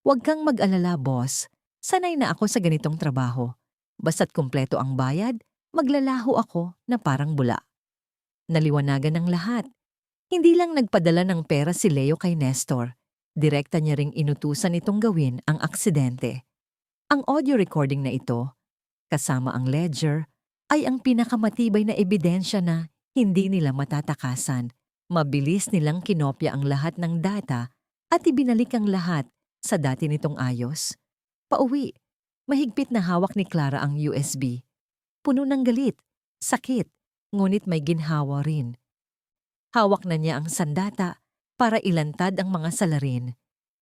Huwag kang mag-alala, boss. Sanay na ako sa ganitong trabaho. Basta't kumpleto ang bayad, maglalaho ako na parang bula. Naliwanagan ng lahat. Hindi lang nagpadala ng pera si Leo kay Nestor. Direkta niya ring inutusan itong gawin ang aksidente. Ang audio recording na ito, kasama ang ledger, ay ang pinakamatibay na ebidensya na hindi nila matatakasan. Mabilis nilang kinopya ang lahat ng data at ibinalik ang lahat sa dati nitong ayos. Pauwi, mahigpit na hawak ni Clara ang USB. Puno ng galit, sakit, ngunit may ginhawa rin. Hawak na niya ang sandata para ilantad ang mga salarin.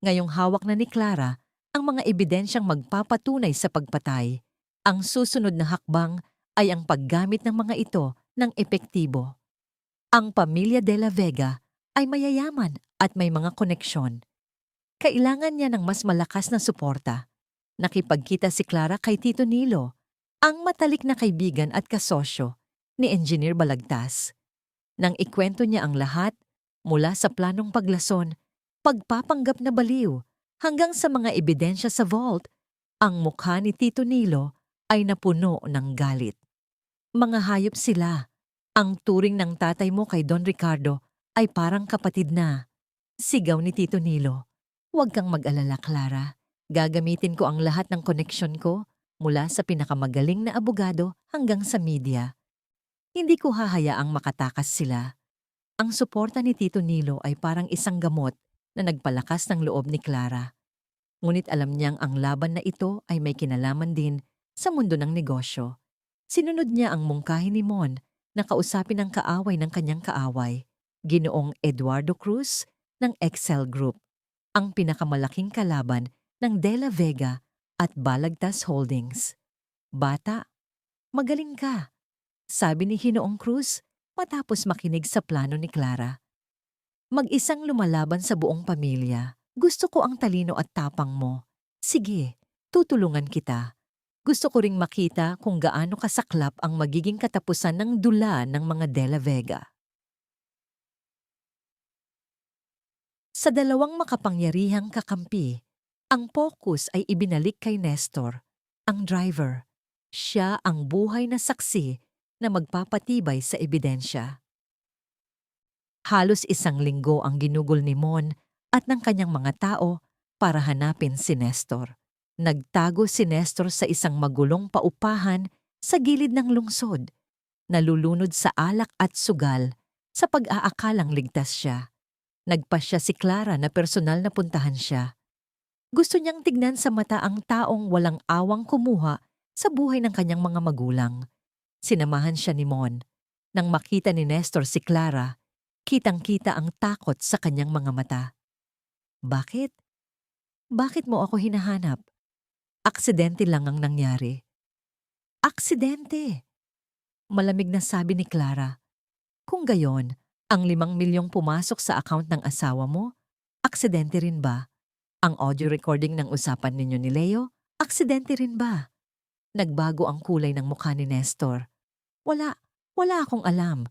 Ngayong hawak na ni Clara ang mga ebidensyang magpapatunay sa pagpatay. Ang susunod na hakbang ay ang paggamit ng mga ito ng epektibo. Ang pamilya De La Vega ay mayayaman at may mga koneksyon. Kailangan niya ng mas malakas na suporta. Nakipagkita si Clara kay Tito Nilo, ang matalik na kaibigan at kasosyo ni Engineer Balagtas. Nang ikwento niya ang lahat, mula sa planong paglason, pagpapanggap na baliw, hanggang sa mga ebidensya sa vault, ang mukha ni Tito Nilo ay napuno ng galit. Mga hayop sila. Ang turing ng tatay mo kay Don Ricardo ay parang kapatid na. Sigaw ni Tito Nilo. Huwag kang mag-alala, Clara. Gagamitin ko ang lahat ng koneksyon ko mula sa pinakamagaling na abogado hanggang sa media. Hindi ko hahayaang makatakas sila. Ang suporta ni Tito Nilo ay parang isang gamot na nagpalakas ng loob ni Clara. Ngunit alam niyang ang laban na ito ay may kinalaman din sa mundo ng negosyo. Sinunod niya ang mungkahi ni Mon na kausapin ang kaaway ng kanyang kaaway, Ginoong Eduardo Cruz ng Excel Group, ang pinakamalaking kalaban ng De La Vega at Balagtas Holdings. Bata, magaling ka, sabi ni Ginoong Cruz matapos makinig sa plano ni Clara. Mag-isang lumalaban sa buong pamilya. Gusto ko ang talino at tapang mo. Sige, tutulungan kita. Gusto ko ring makita kung gaano kasaklap ang magiging katapusan ng dula ng mga De La Vega. Sa dalawang makapangyarihang kakampi, ang focus ay ibinalik kay Nestor, ang driver. Siya ang buhay na saksi na magpapatibay sa ebidensya. Halos isang linggo ang ginugol ni Mon at ng kanyang mga tao para hanapin si Nestor. Nagtago si Nestor sa isang magulong paupahan sa gilid ng lungsod, nalulunod sa alak at sugal sa pag-aakalang ligtas siya. Nagpasya si Clara na personal na puntahan siya. Gusto niyang tignan sa mata ang taong walang awang kumuha sa buhay ng kanyang mga magulang. Sinamahan siya ni Mon. Nang makita ni Nestor si Clara, kitang-kita ang takot sa kanyang mga mata. Bakit? Bakit mo ako hinahanap? Aksidente lang ang nangyari. Aksidente! Malamig na sabi ni Clara. Kung gayon, ang 5 milyong pumasok sa account ng asawa mo, aksidente rin ba? Ang audio recording ng usapan ninyo ni Leo, aksidente rin ba? Nagbago ang kulay ng mukha ni Nestor. Wala akong alam.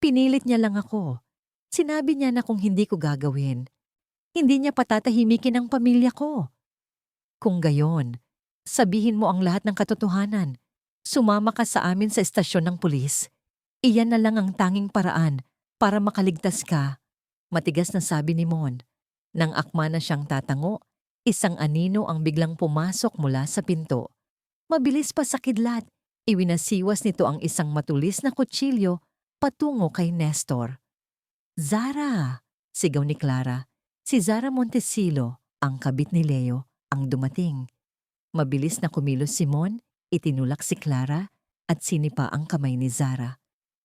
Pinilit niya lang ako. Sinabi niya na kung hindi ko gagawin, hindi niya patatahimikin ang pamilya ko. Kung gayon, sabihin mo ang lahat ng katotohanan. Sumama ka sa amin sa estasyon ng pulis. Iyan na lang ang tanging paraan para makaligtas ka. Matigas na sabi ni Mon. Nang akma na siyang tatango, isang anino ang biglang pumasok mula sa pinto. Mabilis pa sa kidlat, iwinasiwas nito ang isang matulis na kutsilyo patungo kay Nestor. Zara! Sigaw ni Clara. Si Zara Montesilo, ang kabit ni Leo, ang dumating. Mabilis na kumilos si Mon, itinulak si Clara at sinipa ang kamay ni Zara.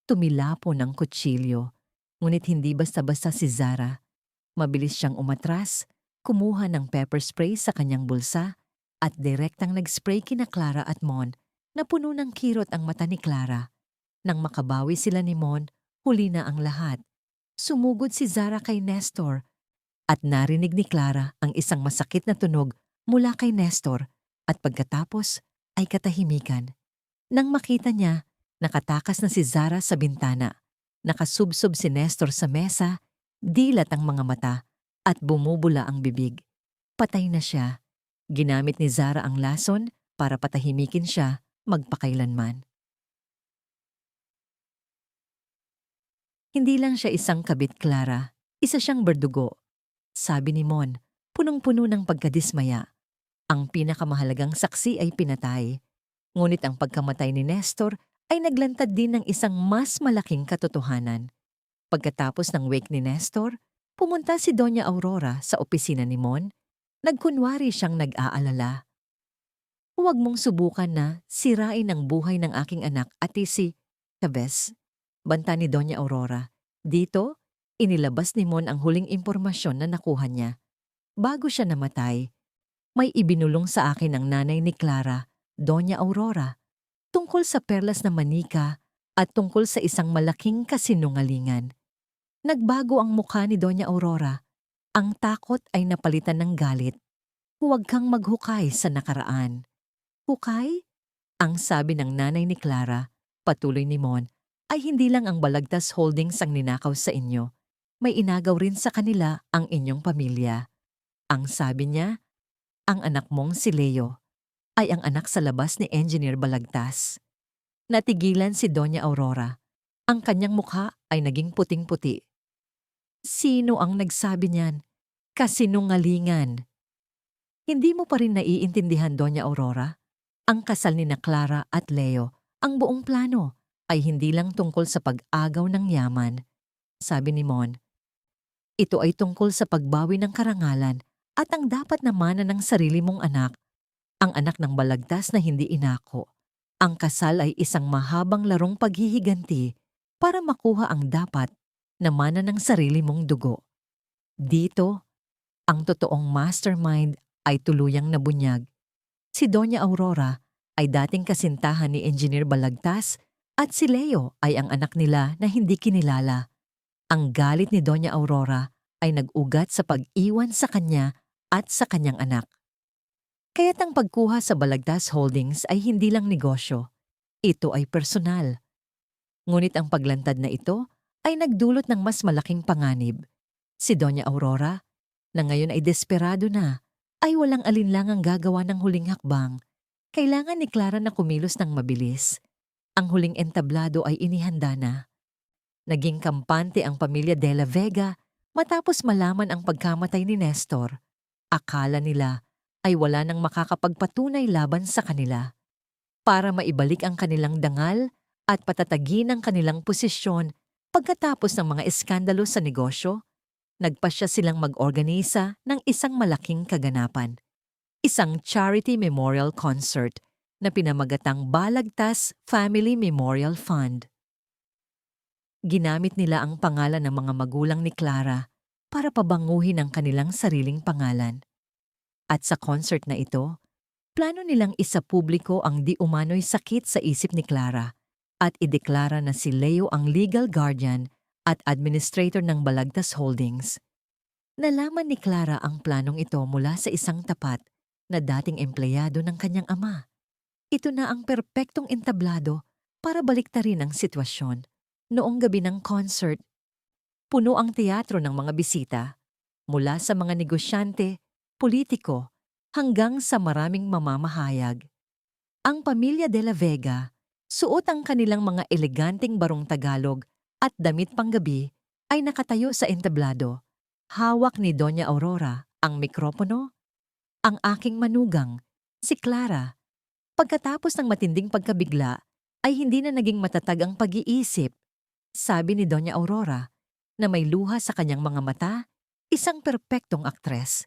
Tumilapo ng kutsilyo. Ngunit hindi basta-basta si Zara. Mabilis siyang umatras, kumuha ng pepper spray sa kanyang bulsa at direktang nag-spray kina Clara at Mon na puno ng kirot ang mata ni Clara. Nang makabawi sila ni Mon, huli na ang lahat. Sumugod si Zara kay Nestor at narinig ni Clara ang isang masakit na tunog mula kay Nestor at pagkatapos ay katahimikan. Nang makita niya, nakatakas na si Zara sa bintana. Nakasubsob si Nestor sa mesa, dilat ang mga mata at bumubula ang bibig. Patay na siya. Ginamit ni Zara ang lason para patahimikin siya magpakailanman. Hindi lang siya isang kabit, Clara. Isa siyang berdugo. Sabi ni Mon, punong-puno ng pagkadismaya. Ang pinakamahalagang saksi ay pinatay. Ngunit ang pagkamatay ni Nestor ay naglantad din ng isang mas malaking katotohanan. Pagkatapos ng wake ni Nestor, pumunta si Doña Aurora sa opisina ni Mon. Nagkunwari siyang nag-aalala. Huwag mong subukan na sirain ang buhay ng aking anak at si Chavez. Banta ni Doña Aurora. Dito, inilabas ni Mon ang huling impormasyon na nakuha niya. Bago siya namatay, may ibinulong sa akin ang nanay ni Clara, Doña Aurora, tungkol sa perlas na manika at tungkol sa isang malaking kasinungalingan. Nagbago ang mukha ni Doña Aurora. Ang takot ay napalitan ng galit. Huwag kang maghukay sa nakaraan. Hukay? Ang sabi ng nanay ni Clara, patuloy ni Mon, ay hindi lang ang Balagtas Holdings ang ninakaw sa inyo. May inagaw rin sa kanila ang inyong pamilya. Ang sabi niya, ang anak mong si Leo ay ang anak sa labas ni Engineer Balagtas. Natigilan si Doña Aurora. Ang kanyang mukha ay naging puting-puti. Sino ang nagsabi niyan? Kasinungalingan. Hindi mo pa rin naiintindihan, Doña Aurora? Ang kasal ni na Clara at Leo, ang buong plano, ay hindi lang tungkol sa pag-agaw ng yaman. Sabi ni Mon, ito ay tungkol sa pagbawi ng karangalan at ang dapat na mana ng sarili mong anak, ang anak ng balagtas na hindi inako. Ang kasal ay isang mahabang larong paghihiganti para makuha ang dapat na mana ng sarili mong dugo. Dito, ang totoong mastermind ay tuluyang nabunyag. Si Doña Aurora ay dating kasintahan ni Engineer Balagtas at si Leo ay ang anak nila na hindi kinilala. Ang galit ni Doña Aurora ay nag-ugat sa pag-iwan sa kanya at sa kanyang anak. Kaya't ang pagkuha sa Balagtas Holdings ay hindi lang negosyo. Ito ay personal. Ngunit ang paglantad na ito ay nagdulot ng mas malaking panganib. Si Doña Aurora, na ngayon ay desperado na, ay walang alinlangang gagawa ng huling hakbang. Kailangan ni Clara na kumilos ng mabilis. Ang huling entablado ay inihanda na. Naging kampante ang pamilya De La Vega matapos malaman ang pagkamatay ni Nestor. Akala nila ay wala nang makakapagpatunay laban sa kanila. Para maibalik ang kanilang dangal at patatagin ang kanilang posisyon pagkatapos ng mga eskandalo sa negosyo, nagpasya silang mag-organisa ng isang malaking kaganapan. Isang charity memorial concert na pinamagatang Balagtas Family Memorial Fund. Ginamit nila ang pangalan ng mga magulang ni Clara para pabanguhin ang kanilang sariling pangalan. At sa concert na ito, plano nilang isapubliko ang di umano'y sakit sa isip ni Clara at ideklara na si Leo ang legal guardian at administrator ng Balagtas Holdings. Nalaman ni Clara ang planong ito mula sa isang tapat na dating empleyado ng kanyang ama. Ito na ang perpektong entablado para baliktarin ang sitwasyon. Noong gabi ng concert, puno ang teatro ng mga bisita, mula sa mga negosyante, politiko, hanggang sa maraming mamamahayag. Ang pamilya De La Vega, suot ang kanilang mga eleganteng barong Tagalog at damit panggabi, ay nakatayo sa entablado. Hawak ni Doña Aurora ang mikropono, ang aking manugang, si Clara. Pagkatapos ng matinding pagkabigla, ay hindi na naging matatag ang pag-iisip. Sabi ni Doña Aurora na may luha sa kanyang mga mata, isang perpektong aktres.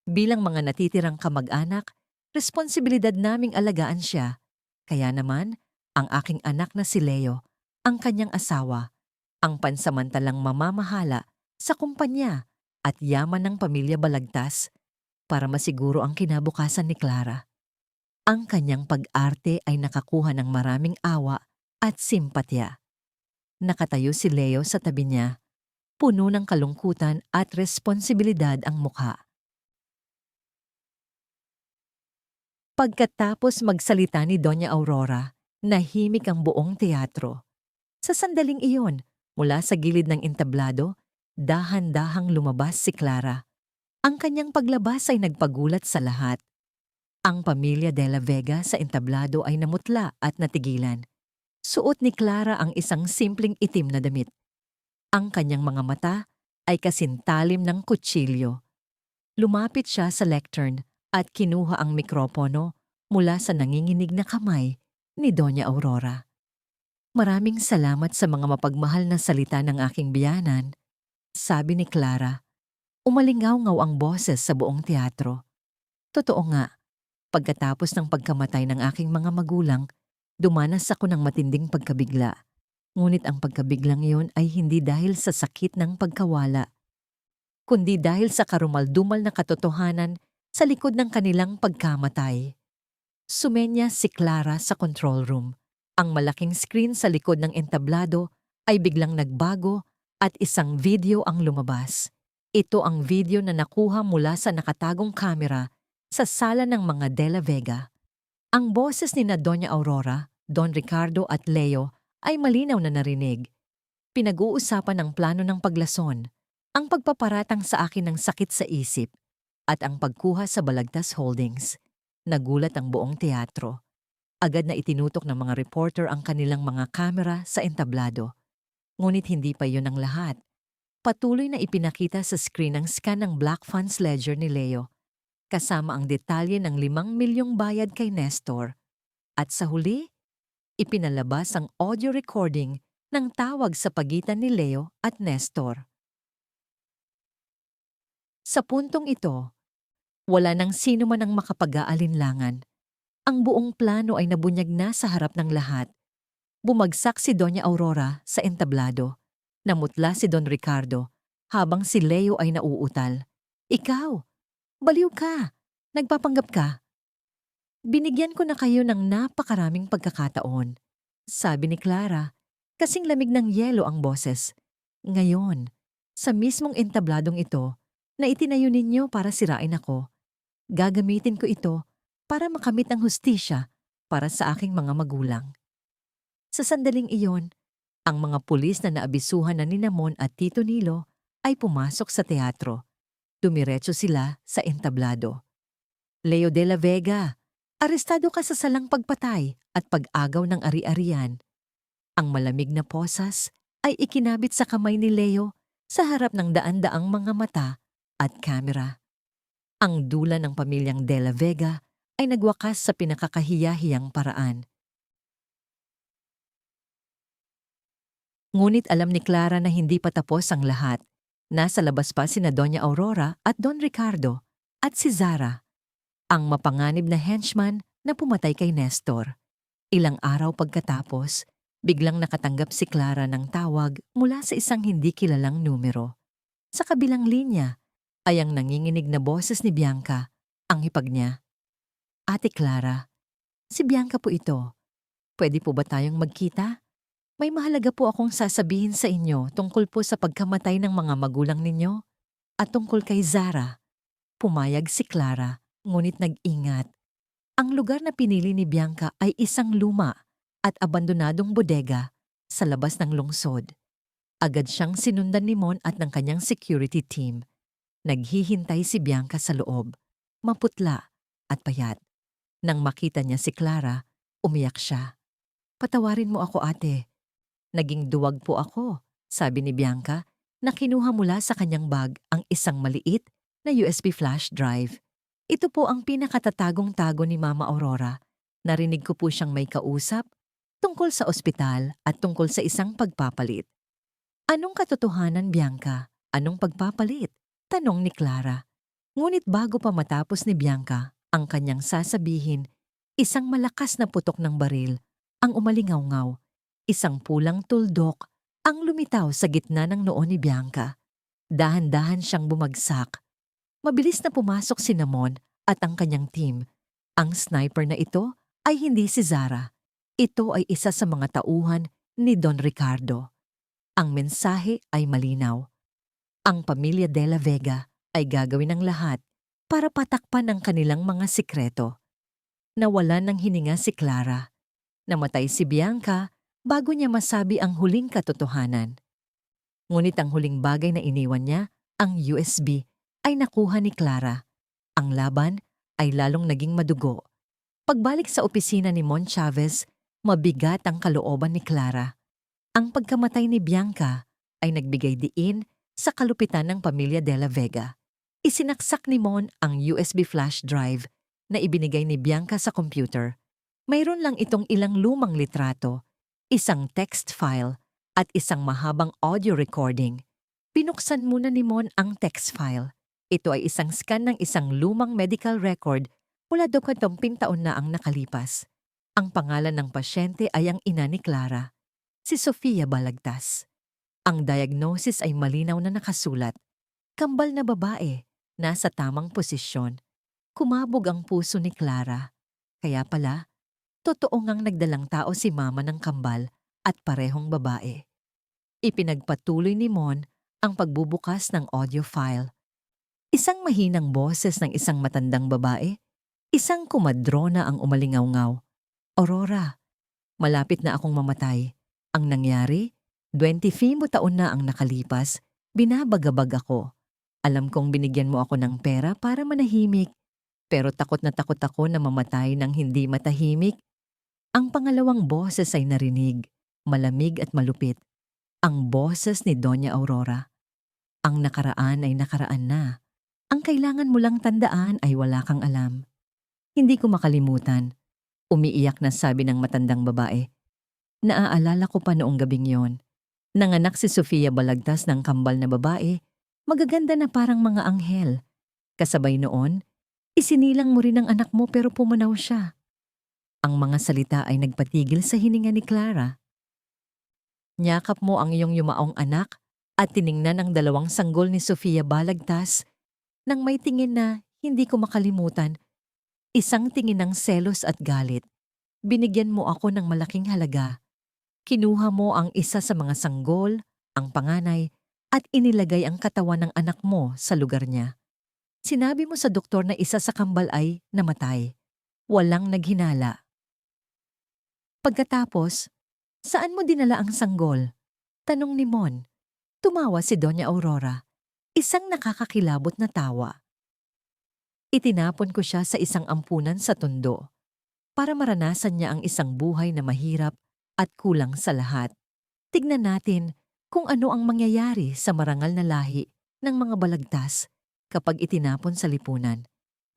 Bilang mga natitirang kamag-anak, responsibilidad naming alagaan siya. Kaya naman, ang aking anak na si Leo, ang kanyang asawa, ang pansamantalang mamamahala sa kumpanya at yaman ng pamilya Balagtas para masiguro ang kinabukasan ni Clara. Ang kanyang pag-arte ay nakakuha ng maraming awa at simpatya. Nakatayo si Leo sa tabi niya, puno ng kalungkutan at responsibilidad ang mukha. Pagkatapos magsalita ni Doña Aurora, nahimik ang buong teatro. Sa sandaling iyon, mula sa gilid ng entablado, dahan-dahang lumabas si Clara. Ang kanyang paglabas ay nagpagulat sa lahat. Ang pamilya De La Vega sa entablado ay namutla at natigilan. Suot ni Clara ang isang simpleng itim na damit. Ang kanyang mga mata ay kasintalim ng kutsilyo. Lumapit siya sa lectern at kinuha ang mikropono mula sa nanginginig na kamay ni Doña Aurora. Maraming salamat sa mga mapagmahal na salita ng aking biyanan, sabi ni Clara. Umalingaw-ngaw ang boses sa buong teatro. Totoo nga, pagkatapos ng pagkamatay ng aking mga magulang, dumanas ako ng matinding pagkabigla. Ngunit ang pagkabiglang iyon ay hindi dahil sa sakit ng pagkawala, kundi dahil sa karumaldumal na katotohanan sa likod ng kanilang pagkamatay. Sumenya si Clara sa control room. Ang malaking screen sa likod ng entablado ay biglang nagbago at isang video ang lumabas. Ito ang video na nakuha mula sa nakatagong kamera sa sala ng mga De La Vega. Ang boses ni na Doña Aurora, Don Ricardo at Leo ay malinaw na narinig. Pinag-uusapan ang plano ng paglason, ang pagpaparatang sa akin ng sakit sa isip, at ang pagkuha sa Balagtas Holdings. Nagulat ang buong teatro. Agad na itinutok ng mga reporter ang kanilang mga kamera sa entablado. Ngunit hindi pa iyon ang lahat. Patuloy na ipinakita sa screen ang scan ng Black Funds Ledger ni Leo, kasama ang detalye ng 5 milyong bayad kay Nestor. At sa huli, ipinalabas ang audio recording ng tawag sa pagitan ni Leo at Nestor. Sa puntong ito, wala nang sino man ang makapag-aalinlangan. Ang buong plano ay nabunyag na sa harap ng lahat. Bumagsak si Doña Aurora sa entablado. Namutla si Don Ricardo habang si Leo ay nauutal. Ikaw, baliw ka, nagpapanggap ka. Binigyan ko na kayo ng napakaraming pagkakataon. Sabi ni Clara, kasing lamig ng yelo ang boses. Ngayon, sa mismong entabladong ito na itinayo ninyo para sirain ako, gagamitin ko ito para makamit ang hustisya para sa aking mga magulang. Sa sandaling iyon, ang mga pulis na naabisuhan na ni Namon at Tito Nilo ay pumasok sa teatro. Dumiretso sila sa entablado. Leo de la Vega, arestado ka sa salang pagpatay at pag-agaw ng ari-arian. Ang malamig na posas ay ikinabit sa kamay ni Leo sa harap ng daan-daang mga mata at kamera. Ang dula ng pamilyang de la Vega ay nagwakas sa pinakakahiyahiyang paraan. Ngunit alam ni Clara na hindi pa tapos ang lahat. Nasa labas pa sina Doña Aurora at Don Ricardo at si Zara, ang mapanganib na henchman na pumatay kay Nestor. Ilang araw pagkatapos, biglang nakatanggap si Clara ng tawag mula sa isang hindi kilalang numero. Sa kabilang linya ay ang nanginginig na boses ni Bianca, ang hipag niya. Ate Clara, si Bianca po ito. Pwede po ba tayong magkita? May mahalaga po akong sasabihin sa inyo tungkol po sa pagkamatay ng mga magulang ninyo at tungkol kay Zara. Pumayag si Clara, ngunit nag-ingat. Ang lugar na pinili ni Bianca ay isang luma at abandonadong bodega sa labas ng lungsod. Agad siyang sinundan ni Mon at ng kanyang security team. Naghihintay si Bianca sa loob, maputla at payat. Nang makita niya si Clara, umiyak siya. Patawarin mo ako, ate. Naging duwag po ako, sabi ni Bianca, na kinuha mula sa kanyang bag ang isang maliit na USB flash drive. Ito po ang pinakatatagong-tago ni Mama Aurora. Narinig ko po siyang may kausap tungkol sa ospital at tungkol sa isang pagpapalit. Anong katotohanan, Bianca? Anong pagpapalit? Tanong ni Clara. Ngunit bago pa matapos ni Bianca ang kanyang sasabihin, isang malakas na putok ng baril ang umalingaw-ngaw. Isang pulang tuldok ang lumitaw sa gitna ng noo ni Bianca. Dahan-dahan siyang bumagsak. Mabilis na pumasok si Namon at ang kanyang team. Ang sniper na ito ay hindi si Zara. Ito ay isa sa mga tauhan ni Don Ricardo. Ang mensahe ay malinaw. Ang pamilya de la Vega ay gagawin ang lahat para patakpan ang kanilang mga sikreto. Nawalan ng hininga si Clara. Namatay si Bianca bago niya masabi ang huling katotohanan. Ngunit ang huling bagay na iniwan niya, ang USB, ay nakuha ni Clara. Ang laban ay lalong naging madugo. Pagbalik sa opisina ni Mon Chavez, mabigat ang kalooban ni Clara. Ang pagkamatay ni Bianca ay nagbigay diin sa kalupitan ng pamilya de la Vega. Isinaksak ni Mon ang USB flash drive na ibinigay ni Bianca sa computer. Mayroon lang itong ilang lumang litrato, isang text file at isang mahabang audio recording. Binuksan muna ni Mon ang text file. Ito ay isang scan ng isang lumang medical record mula 20 taon na ang nakalipas. Ang pangalan ng pasyente ay ang ina ni Clara, si Sofia Balagtas. Ang diagnosis ay malinaw na nakasulat. Kambal na babae, nasa tamang posisyon. Kumabog ang puso ni Clara. Kaya pala, totoo ngang nagdalang tao si mama ng kambal at parehong babae. Ipinagpatuloy ni Mon ang pagbubukas ng audio file. Isang mahinang boses ng isang matandang babae, isang kumadrona ang umalingaw-ngaw. Aurora, malapit na akong mamatay. Ang nangyari, 25 taon na ang nakalipas, binabagabag ako. Alam kong binigyan mo ako ng pera para manahimik, pero takot na takot ako na mamatay ng hindi matahimik. Ang pangalawang boses ay narinig, malamig at malupit. Ang boses ni Doña Aurora. Ang nakaraan ay nakaraan na. Ang kailangan mo lang tandaan ay wala kang alam. Hindi ko makalimutan. Umiiyak na sabi ng matandang babae. Naaalala ko pa noong gabing yon. Nanganak si Sofia Balagtas ng kambal na babae, magaganda na parang mga anghel. Kasabay noon, isinilang mo rin ang anak mo pero pumanaw siya. Ang mga salita ay nagpatigil sa hininga ni Clara. Niyakap mo ang iyong yumaong anak at tiningnan ang dalawang sanggol ni Sofia Balagtas nang may tingin na hindi ko makalimutan. Isang tingin ng selos at galit. Binigyan mo ako ng malaking halaga. Kinuha mo ang isa sa mga sanggol, ang panganay, at inilagay ang katawan ng anak mo sa lugar niya. Sinabi mo sa doktor na isa sa kambal ay namatay. Walang naghinala. Pagkatapos, saan mo dinala ang sanggol? Tanong ni Mon. Tumawa si Doña Aurora. Isang nakakakilabot na tawa. Itinapon ko siya sa isang ampunan sa Tondo para maranasan niya ang isang buhay na mahirap at kulang sa lahat. Tignan natin kung ano ang mangyayari sa marangal na lahi ng mga balagtas kapag itinapon sa lipunan.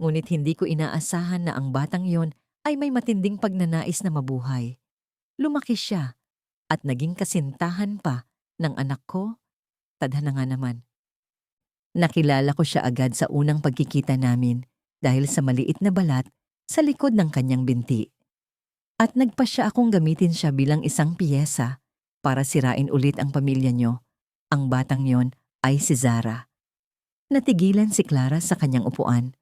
Ngunit hindi ko inaasahan na ang batang yon ay may matinding pagnanais na mabuhay. Lumaki siya at naging kasintahan pa ng anak ko. Tadhana nga naman. Nakilala ko siya agad sa unang pagkikita namin dahil sa maliit na balat sa likod ng kanyang binti. At nagpa siya akong gamitin siya bilang isang piyesa para sirain ulit ang pamilya niyo. Ang batang yon ay si Zara. Natigilan si Clara sa kanyang upuan.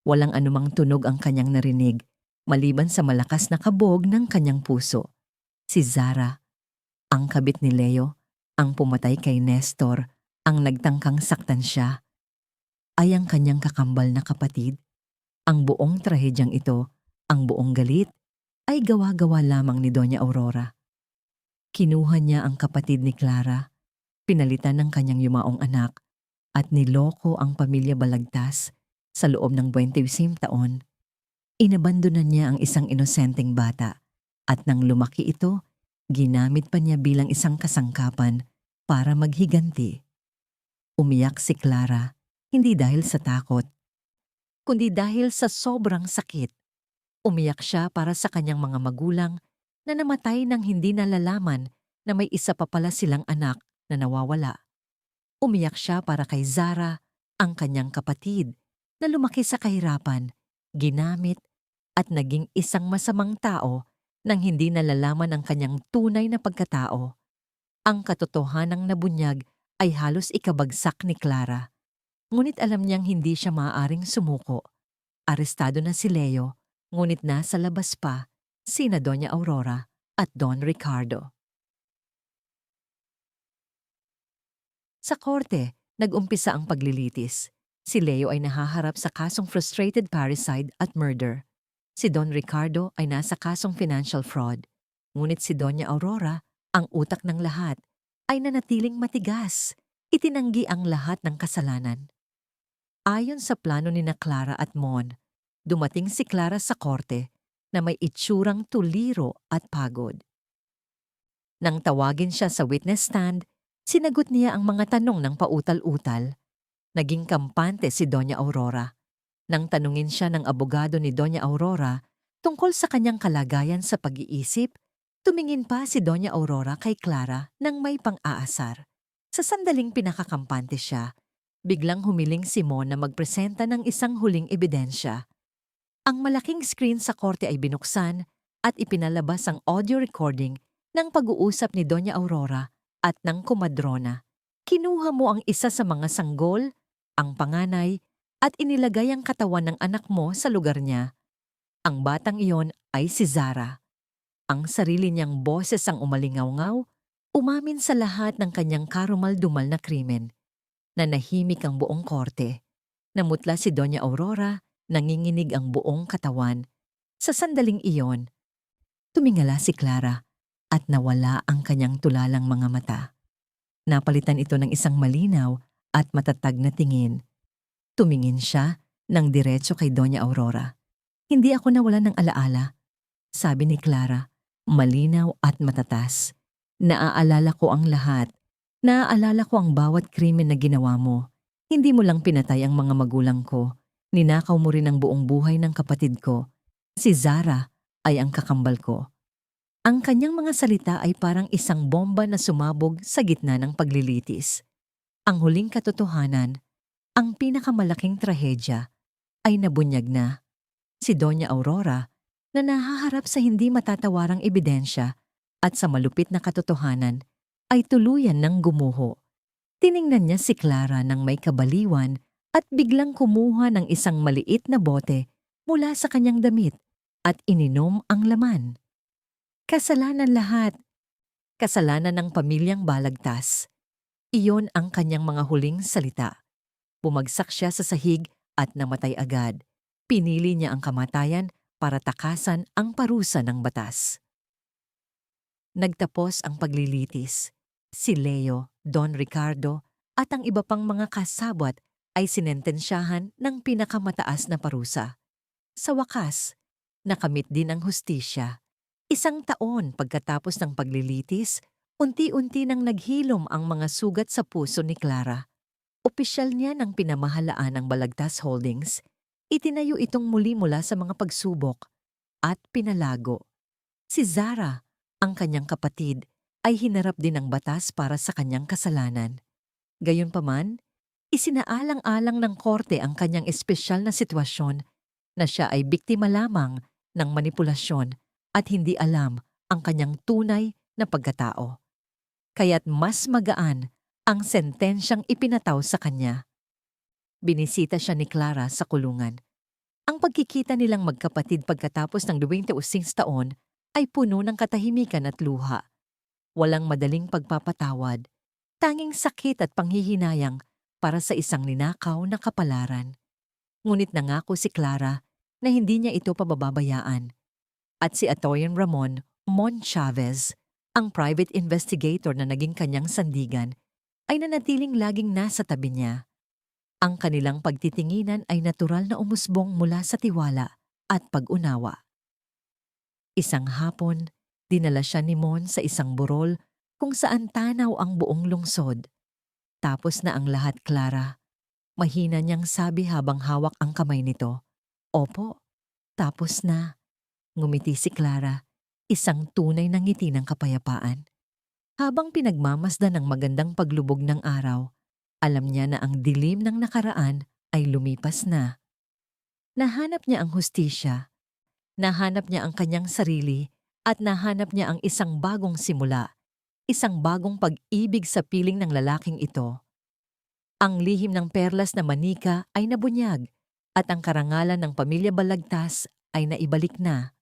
Walang anumang tunog ang kanyang narinig, maliban sa malakas na kabog ng kanyang puso. Si Zara, ang kabit ni Leo, ang pumatay kay Nestor, ang nagtangkang saktan siya, ay ang kanyang kakambal na kapatid. Ang buong trahedyang ito, ang buong galit, ay gawa-gawa lamang ni Doña Aurora. Kinuha niya ang kapatid ni Clara, pinalitan ng kanyang yumaong anak, at niloko ang pamilya Balagtas sa loob ng 20 taon. Inabandonan niya ang isang inosenteng bata, at nang lumaki ito, ginamit pa niya bilang isang kasangkapan para maghiganti. Umiyak si Clara, hindi dahil sa takot, kundi dahil sa sobrang sakit. Umiyak siya para sa kanyang mga magulang na namatay nang hindi nalalaman na may isa pa pala silang anak na nawawala. Umiyak siya para kay Zara, ang kanyang kapatid, na lumaki sa kahirapan, ginamit, at naging isang masamang tao nang hindi nalalaman ang kanyang tunay na pagkatao. Ang katotohanang nabunyag ay halos ikabagsak ni Clara. Ngunit alam niyang hindi siya maaaring sumuko. Arestado na si Leo, ngunit nasa labas pa sina Doña Aurora at Don Ricardo. Sa korte, nag-umpisa ang paglilitis. Si Leo ay nahaharap sa kasong frustrated parricide at murder. Si Don Ricardo ay nasa kasong financial fraud. Ngunit si Doña Aurora, ang utak ng lahat, ay nanatiling matigas. Itinanggi ang lahat ng kasalanan. Ayon sa plano ni na Clara at Mon, dumating si Clara sa korte na may itsurang tuliro at pagod. Nang tawagin siya sa witness stand, sinagot niya ang mga tanong ng pautal-utal. Naging kampante si Doña Aurora. Nang tanungin siya ng abogado ni Doña Aurora tungkol sa kanyang kalagayan sa pag-iisip, tumingin pa si Doña Aurora kay Clara nang may pang-aasar. Sa sandaling pinakakampante siya, biglang humiling si Mon na magpresenta ng isang huling ebidensya. Ang malaking screen sa korte ay binuksan at ipinalabas ang audio recording ng pag-uusap ni Doña Aurora at ng komadrona. Kinuha mo ang isa sa mga sanggol, ang panganay, at inilagay ang katawan ng anak mo sa lugar niya. Ang batang iyon ay si Zara. Ang sarili niyang boses ang umalingaw-ngaw, umamin sa lahat ng kanyang karumal-dumal na krimen. Nanahimik ang buong korte. Namutla si Doña Aurora, nanginginig ang buong katawan. Sa sandaling iyon, tumingala si Clara at nawala ang kanyang tulalang mga mata. Napalitan ito ng isang malinaw at matatag na tingin. Tumingin siya ng diretso kay Doña Aurora. Hindi ako nawalan ng alaala, sabi ni Clara, malinaw at matatas. Naaalala ko ang lahat. Naaalala ko ang bawat krimen na ginawa mo. Hindi mo lang pinatay ang mga magulang ko. Ninakaw mo rin ang buong buhay ng kapatid ko. Si Zara ay ang kakambal ko. Ang kanyang mga salita ay parang isang bomba na sumabog sa gitna ng paglilitis. Ang huling katotohanan, ang pinakamalaking trahedya, ay nabunyag na. Si Doña Aurora, na nahaharap sa hindi matatawarang ebidensya at sa malupit na katotohanan, ay tuluyan ng gumuho. Tiningnan niya si Clara ng may kabaliwan at biglang kumuha ng isang maliit na bote mula sa kanyang damit at ininom ang laman. Kasalanan lahat. Kasalanan ng pamilyang Balagtas. Iyon ang kanyang mga huling salita. Bumagsak siya sa sahig at namatay agad. Pinili niya ang kamatayan para takasan ang parusa ng batas. Nagtapos ang paglilitis. Si Leo, Don Ricardo at ang iba pang mga kasabwat ay sinentensyahan ng pinakamataas na parusa. Sa wakas, nakamit din ang hustisya. 1 taon pagkatapos ng paglilitis, unti-unti nang naghilom ang mga sugat sa puso ni Clara. Opisyal niya ng pinamahalaan ng Balagtas Holdings, itinayo itong muli mula sa mga pagsubok at pinalago. Si Zara, ang kanyang kapatid, ay hinarap din ng batas para sa kanyang kasalanan. Gayunpaman, isinaalang-alang ng korte ang kanyang espesyal na sitwasyon na siya ay biktima lamang ng manipulasyon at hindi alam ang kanyang tunay na pagkatao. Kaya't mas magaan ang sentensyang ipinataw sa kanya. Binisita siya ni Clara sa kulungan. Ang pagkikita nilang magkapatid pagkatapos ng 26 taon ay puno ng katahimikan at luha. Walang madaling pagpapatawad, tanging sakit at panghihinayang para sa isang ninakaw na kapalaran. Ngunit nangako si Clara na hindi niya ito pababayaan. At si Atty. Ramon Mon Chavez, ang private investigator na naging kanyang sandigan, ay nanatiling laging nasa tabi niya. Ang kanilang pagtitinginan ay natural na umusbong mula sa tiwala at pag-unawa. Isang hapon, dinala siya ni Mon sa isang burol kung saan tanaw ang buong lungsod. Tapos na ang lahat, Clara. Mahina niyang sabi habang hawak ang kamay nito. Opo, tapos na. Ngumiti si Clara, isang tunay na ngiti ng kapayapaan. Habang pinagmamasdan ng magandang paglubog ng araw, alam niya na ang dilim ng nakaraan ay lumipas na. Nahanap niya ang hustisya, nahanap niya ang kanyang sarili at nahanap niya ang isang bagong simula, isang bagong pag-ibig sa piling ng lalaking ito. Ang lihim ng perlas na manika ay nabunyag at ang karangalan ng pamilya Balagtas ay naibalik na.